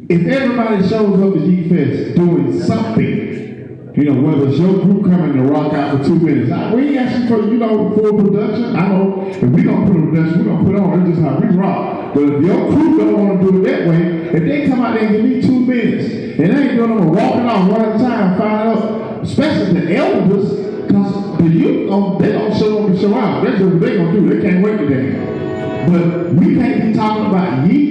Speaker 17: If everybody shows up to Yeek Fest doing something, whether it's your group coming to rock out for 2 minutes, we ain't asking for, full production. I know if we gonna put a production, we gonna put on. That's just how we rock. But if your crew don't want to do it that way, if they come out there and give me 2 minutes, and they ain't doing them walking off one at a time, find out, especially the elders, because the youth, they don't show up and show out. That's just what they gonna do. They can't wait today. But we can't be talking about Yeek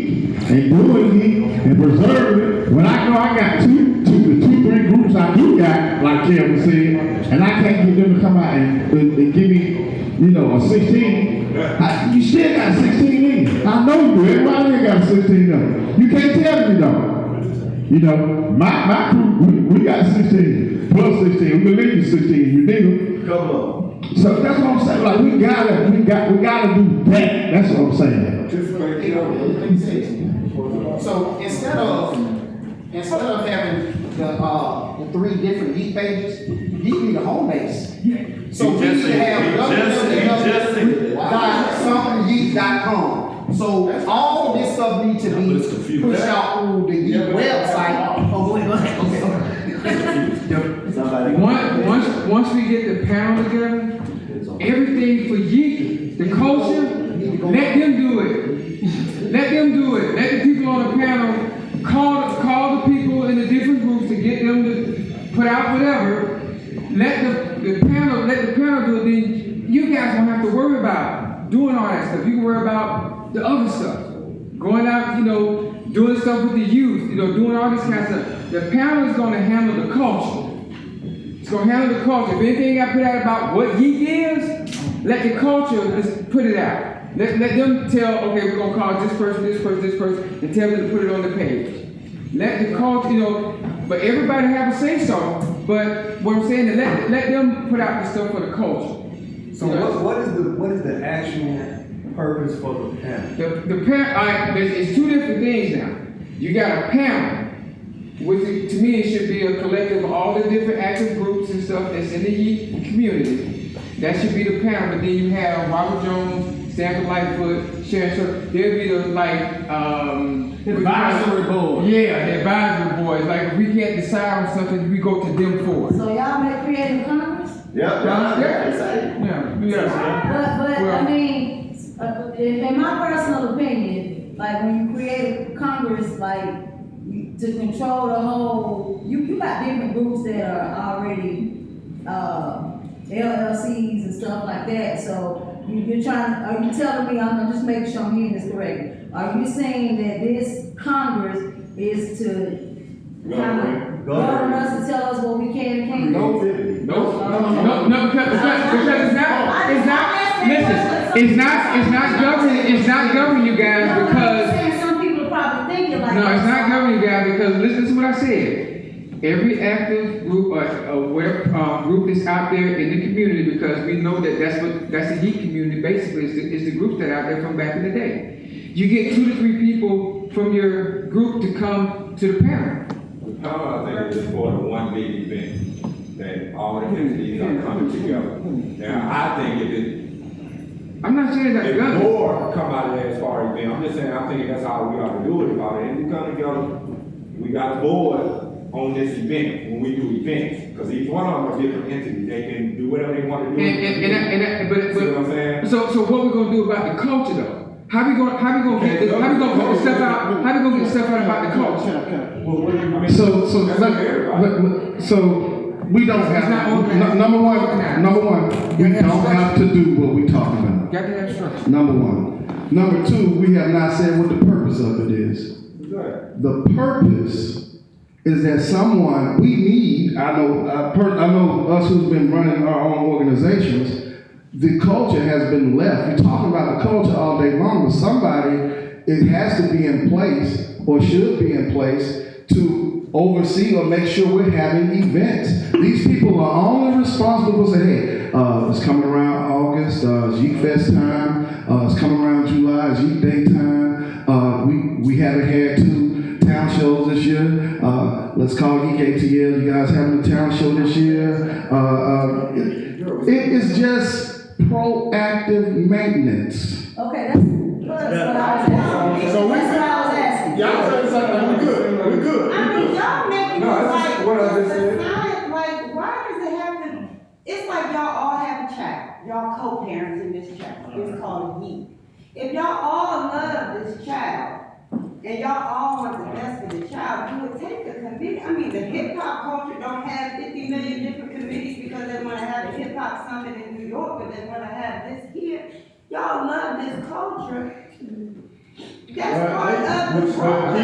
Speaker 17: and doing Yeek and preserving it when I know I got two, 3 groups I do got, like Kevin said, and I can't get them to come out and give me, a 16. You still got 16 in. I know you do. Everybody ain't got 16 though. You can't tell me you don't. My crew, we got 16 plus 16. We believe you 16. You need them.
Speaker 3: Come on.
Speaker 17: So that's what I'm saying. Like we gotta do that. That's what I'm saying.
Speaker 7: Let me say this. So instead of having the 3 different Yeek pages, Yeek need a home base. So we need to have www.somethingyeek.com. So all this stuff needs to be pushed out through the Yeek website. Oh, go ahead.
Speaker 16: Once we get the panel together, everything for Yeek, the culture, let them do it. Let them do it. Let the people on the panel call the people in the different groups to get them to put out whatever. Let the panel do it. Then you guys won't have to worry about doing all that stuff. You can worry about the other stuff. Going out, doing stuff with the youth, doing all this kind of stuff. The panel is going to handle the culture. It's going to handle the culture. If anything I put out about what Yeek is, let the culture just put it out. Let them tell, okay, we're going to call this person, and tell them to put it on the page. Let the culture, but everybody have a say-so. But what I'm saying is let them put out the stuff for the culture.
Speaker 19: So what is the actual purpose for the panel?
Speaker 16: The panel, it's 2 different things now. You got a panel, which to me it should be a collective of all the different active groups and stuff that's in the Yeek community. That should be the panel. But then you have Robert Jones, Stanford Lightfoot, Sharon Short. They'll be the
Speaker 19: advisory board.
Speaker 16: Yeah, the advisory board. Like if we can't decide on something, we go to them for it.
Speaker 12: So y'all make creative Congress?
Speaker 16: Yeah.
Speaker 12: But I mean, in my personal opinion, like when you create a Congress, like to control the whole, you got different groups that are already LLCs and stuff like that. So you're trying. Are you telling me? I'm just making sure I'm hearing this correctly. Are you saying that this Congress is to kind of govern us and tell us what we can and can't do?
Speaker 16: No, because it's not. Listen. It's not governing you guys
Speaker 12: No,
Speaker 16: because.
Speaker 12: I'm saying some people are probably thinking like.
Speaker 16: No, it's
Speaker 12: that.
Speaker 16: not governing you guys because listen to what I said. Every active group group that's out there in the community, because we know that that's the Yeek community basically is the group that out there from back in the day. You get 2 to 3 people from your group to come to the panel.
Speaker 4: The panel, I think, is for the one big event, that all the entities are coming together. Now, I think
Speaker 16: I'm not saying that
Speaker 4: if
Speaker 16: government.
Speaker 4: more come out of that as far as event, I'm just saying, I think that's how we ought to do it. If all the entities come together, we got a board on this event, when we do events, because each one of them are different entities, they can do whatever they want to do.
Speaker 16: But
Speaker 4: See what I'm saying?
Speaker 16: so what we gonna do about the culture though? How we gonna get the stuff out? How we gonna get stuff out about the culture?
Speaker 9: So we don't have, number one, we don't have to do what we talking about.
Speaker 16: Got to have structure.
Speaker 9: Number one. Number two, we have not said what the purpose of it is. The purpose is that someone, we need, I know us who's been running our own organizations, the culture has been left. You're talking about the culture all day long, but somebody, it has to be in place, or should be in place, to oversee or make sure we're having events. These people are only responsible for saying, hey, it's coming around August, it's Yeek Fest time, it's coming around July, it's Yeek Day time, we haven't had 2 town shows this year. Let's call Yeek ATL. You guys having a town show this year? It is just proactive maintenance.
Speaker 12: Okay, that's what I was asking.
Speaker 9: So
Speaker 12: That's what I was asking.
Speaker 9: Y'all said something, we're good.
Speaker 15: I mean, y'all making
Speaker 4: No,
Speaker 15: it
Speaker 4: that's
Speaker 15: like,
Speaker 4: what I just
Speaker 15: the
Speaker 4: said.
Speaker 15: science, like, why does it have to, it's like y'all all have a child, y'all co-parents in this child, it's called Yeek. If y'all all love this child, and y'all all want the best for the child, you would take the committee. I mean, the hip hop culture don't have 50 million different committees because they want to have a hip hop summit in New York, but they want to have this here. Y'all love this culture. That's part of the problem.
Speaker 17: They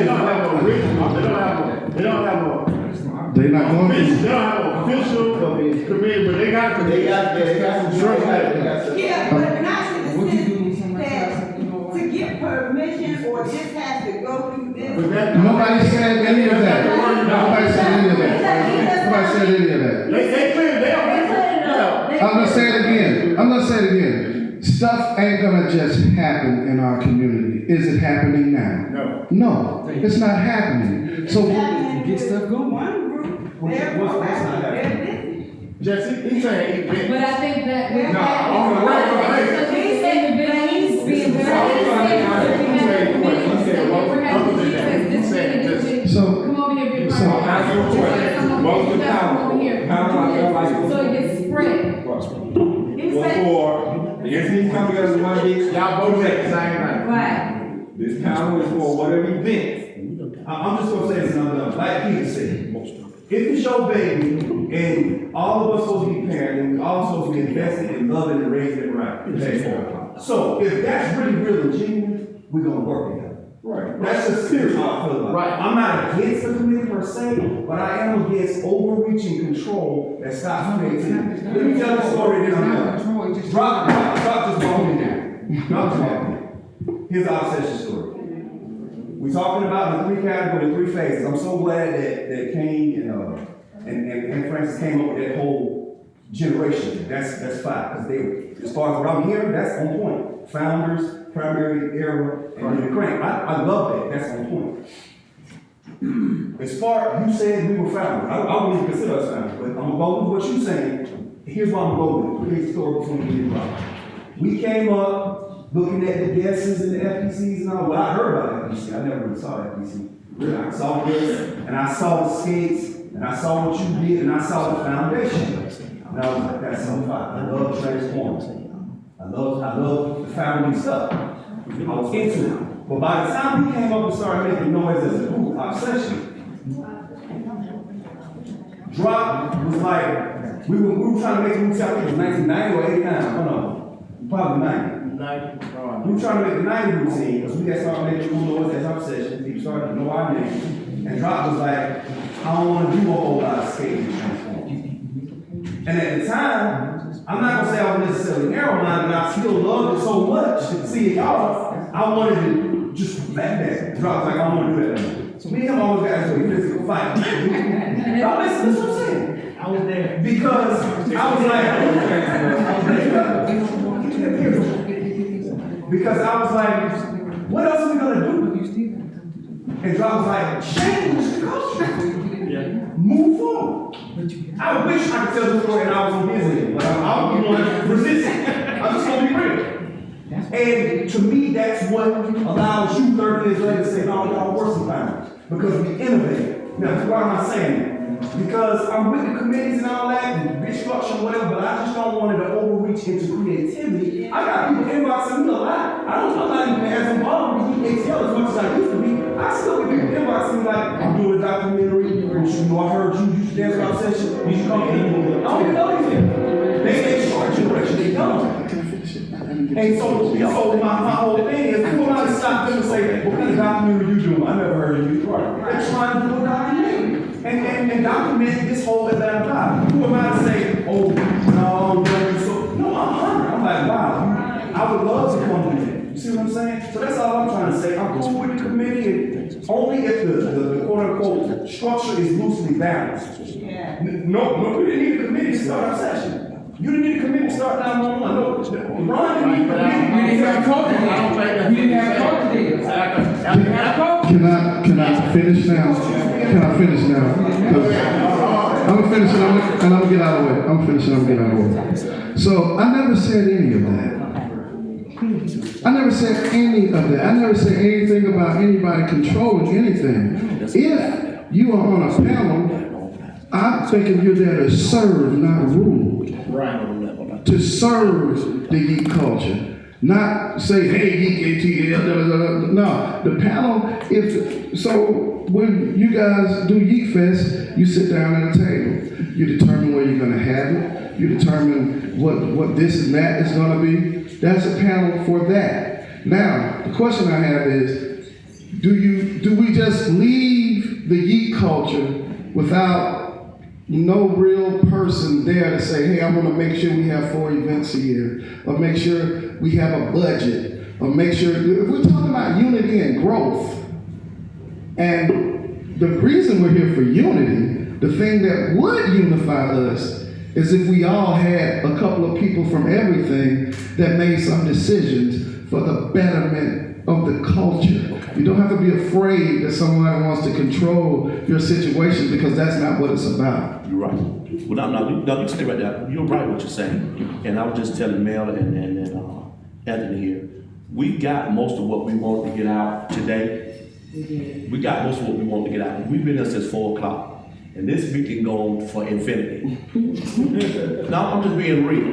Speaker 17: don't have a regional, they don't have
Speaker 9: They're not going
Speaker 17: they don't have an official committee, but they got some structure.
Speaker 15: Yeah, but not to the sense that to get permission or this has to go through this.
Speaker 9: Nobody said any of that. Nobody said any of that. Nobody said any of that.
Speaker 17: They cleared it up.
Speaker 9: I'm gonna say it again. Stuff ain't gonna just happen in our community. Is it happening now? No, it's not happening. So
Speaker 16: Get stuff going.
Speaker 15: One group, they're proactive, they're busy.
Speaker 17: Jesse, he's saying events.
Speaker 12: But I think that with
Speaker 17: No,
Speaker 12: that.
Speaker 17: on the regular basis.
Speaker 12: He's saying the business being very.
Speaker 9: So,
Speaker 12: Come over here, big
Speaker 9: so-
Speaker 12: brother.
Speaker 4: I ask you a question. Most of the
Speaker 12: Come over here.
Speaker 4: panel, I feel like.
Speaker 12: So it gets spread.
Speaker 4: Was for, the entities come together as one big.
Speaker 17: Y'all both at the same night.
Speaker 12: Right.
Speaker 4: This panel is for whatever event.
Speaker 2: I'm just gonna say this another, like Peter said, if it's your baby and all of us supposed to be parents and we all supposed to be invested in loving and raising it right. Okay? So if that's really real and genuine, we're gonna work together.
Speaker 4: Right.
Speaker 2: That's just serious how I feel about it.
Speaker 17: Right.
Speaker 2: I'm not against the committee per se, but I am against overreaching control that stops creativity. Let me tell the story then I'm done. Drop this moment now. Drop this moment. Here's the obsession story. We're talking about the 3 categories, the 3 phases. I'm so glad that Kane and Francis came up with that whole generation. That's fine, because they, as far as what I'm hearing, that's on point. Founders, primary era, and then the crank. I love that. That's on point. As far, you said we were founders. I wouldn't even consider us founders, but I'm gonna go with what you're saying. Here's what I'm gonna go with. Here's the story between me and Rob. We came up looking at the guesses and the FPCs and all. Well, I heard about FPC. I never really saw FPC. Really, I saw this, and I saw the skates, and I saw what you did, and I saw the foundation. And I was like, that's so fine. I love Transformers. I love the founding stuff. I was into it. But by the time we came up and started making noise as a group, obsession, Drop was like, we were trying to make a movie, I think it was 1990 or 89, I don't know, probably 90. We were trying to make the 90 routine, because we had started making cool noise as obsession, people started to know our name. And Drop was like, I don't want to do a whole lot of skating and transforming. And at the time, I'm not gonna say I was necessarily narrow-minded, but I still loved it so much to see y'all. I wanted to just back, drop like I don't want to do that anymore. So me and him always got into it. He was fight. Y'all listen, that's what I'm saying. I was there. Because I was like, what else are we gonna do? And Drop was like, change the culture. Move forward. I wish I could tell the story and I was busy, but I'm gonna resist it. I'm just gonna be real. And to me, that's what allows you 30 years later to say, no, y'all worse sometimes. Because we innovate. Now, why am I saying that? Because I'm with the committees and all that, and restructure and whatever, but I just don't want it to overreach into creativity. I got people inboxing me a lot. I'm not even as involved with EXL as much as I used to be. I still get people inboxing me like, I'm doing a documentary, I heard you should dance about session, you should come in. I don't even know anything. They short generation, they don't. And so my whole thing is, who am I to stop them and say, what kind of documentary you doing? I never heard of you. They're trying to do a documentary. And document this whole Atlanta vibe. Who am I to say, oh, no, I'm hungry. I'm like, wow, I would love to come with it. You see what I'm saying? So that's all I'm trying to say. I'm cool with the committee, and only if the quote-unquote structure is loosely balanced.
Speaker 15: Yeah.
Speaker 2: No, we didn't need a committee to start our session. You didn't need a committee to start 911. No, Ron didn't need a committee.
Speaker 16: We didn't have a culture. We didn't have a culture.
Speaker 17: Can I finish now? Can I finish now? I'm gonna finish and I'm gonna get out of the way. I'm finishing, I'm gonna get out of the way. So I never said any of that. I never said any of that. I never said anything about anybody controlling anything. If you are on a panel, I'm thinking you're there to serve, not rule. Right. To serve the Yeek culture. Not say, hey, Yeek, ATL, no. The panel, so when you guys do Yeek Fest, you sit down at a table. You determine where you're gonna have it. You determine what this and that is gonna be. That's a panel for that. Now, the question I have is, do we just leave the Yeek culture without no real person there to say, hey, I want to make sure we have 4 events a year, or make sure we have a budget, or make sure, if we're talking about unity and growth, and the reason we're here for unity, the thing that would unify us is if we all had a couple of people from everything that made some decisions for the betterment of the culture. You don't have to be afraid that somebody wants to control your situation, because that's not what it's about.
Speaker 3: You're right. Well, no, you stay right there. You're right what you're saying. And I was just telling Mel and Anthony here, we got most of what we wanted to get out today. We got most of what we wanted to get out. We've been here since 4 o'clock. And this meeting going for infinity. Now, I'm just being real.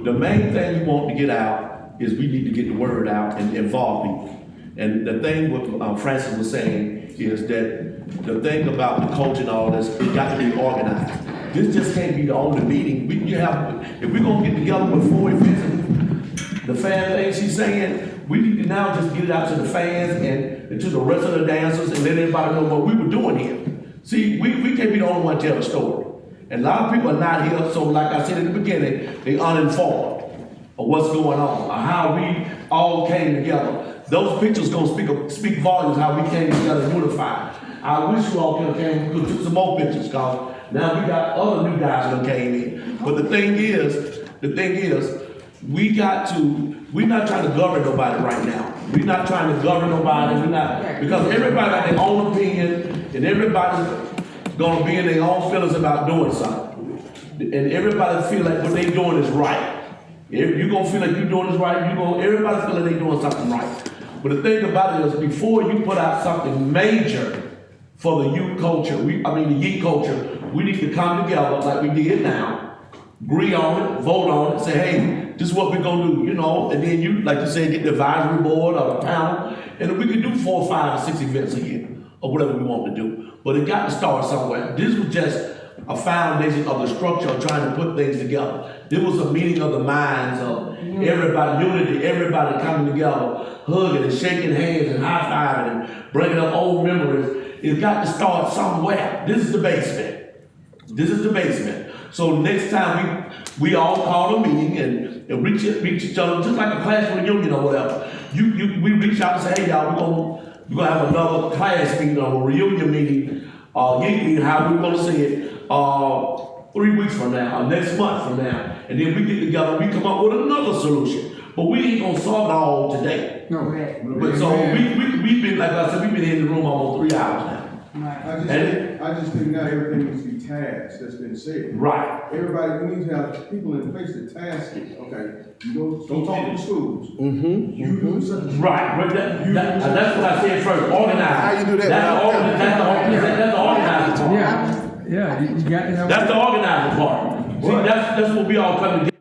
Speaker 3: The main thing we want to get out is we need to get the word out and involve people. And the thing what Francis was saying is that the thing about the culture and all this, it got to be organized. This just can't be the only meeting. If we're gonna get together with 4 events, the fan thing she's saying, we need to now just get it out to the fans and to the rest of the dancers and let everybody know what we were doing here. See, we can't be the only one to tell the story. And a lot of people are not here, so like I said in the beginning, they uninformed of what's going on, or how we all came together. Those pictures gonna speak volumes how we came together unified. I wish you all could have took some more pictures, cause now we got other new guys that came in. But the thing is, we're not trying to govern nobody right now. We're not trying to govern nobody. Because everybody got their own opinion, and everybody's gonna be in their own feelings about doing something. And everybody feel like what they doing is right. If you're gonna feel like you're doing this right, everybody feel like they doing something right. But the thing about it is, before you put out something major for the youth culture, the Yeek culture, we need to come together like we did now, agree on it, vote on it, say, hey, this is what we're gonna do, and then you, like you said, get the advisory board or the panel, and we can do 4, 5, or 6 events a year, or whatever we want to do. But it got to start somewhere. This was just a foundation of the structure of trying to put things together. This was a meeting of the minds of everybody, unity, everybody coming together, hugging and shaking hands and high-fiving and bringing up old memories. It's got to start somewhere. This is the basement. So next time we all call a meeting and reach each other, just like a class reunion or whatever. We reach out and say, hey y'all, we're gonna have another class meeting or a reunion meeting, Yeek meeting, how we wanna say it, 3 weeks from now, or next month from now. And then we get together, we come up with another solution. But we ain't gonna solve it all today.
Speaker 14: No.
Speaker 3: But so we've been, like I said, we've been in the room almost 3 hours now.
Speaker 14: I just think not everything needs to be tasked, that's been said.
Speaker 3: Right.
Speaker 14: Everybody, we need to have people in place to task it, okay? You don't talk to the schools.
Speaker 3: Mm-hmm.
Speaker 14: You do something.
Speaker 3: Right, but that's what I said first, organize.
Speaker 9: How you do that?
Speaker 3: That's the organizing part.
Speaker 16: Yeah, you got to have.
Speaker 3: That's the organizing part. See, that's what we all come together.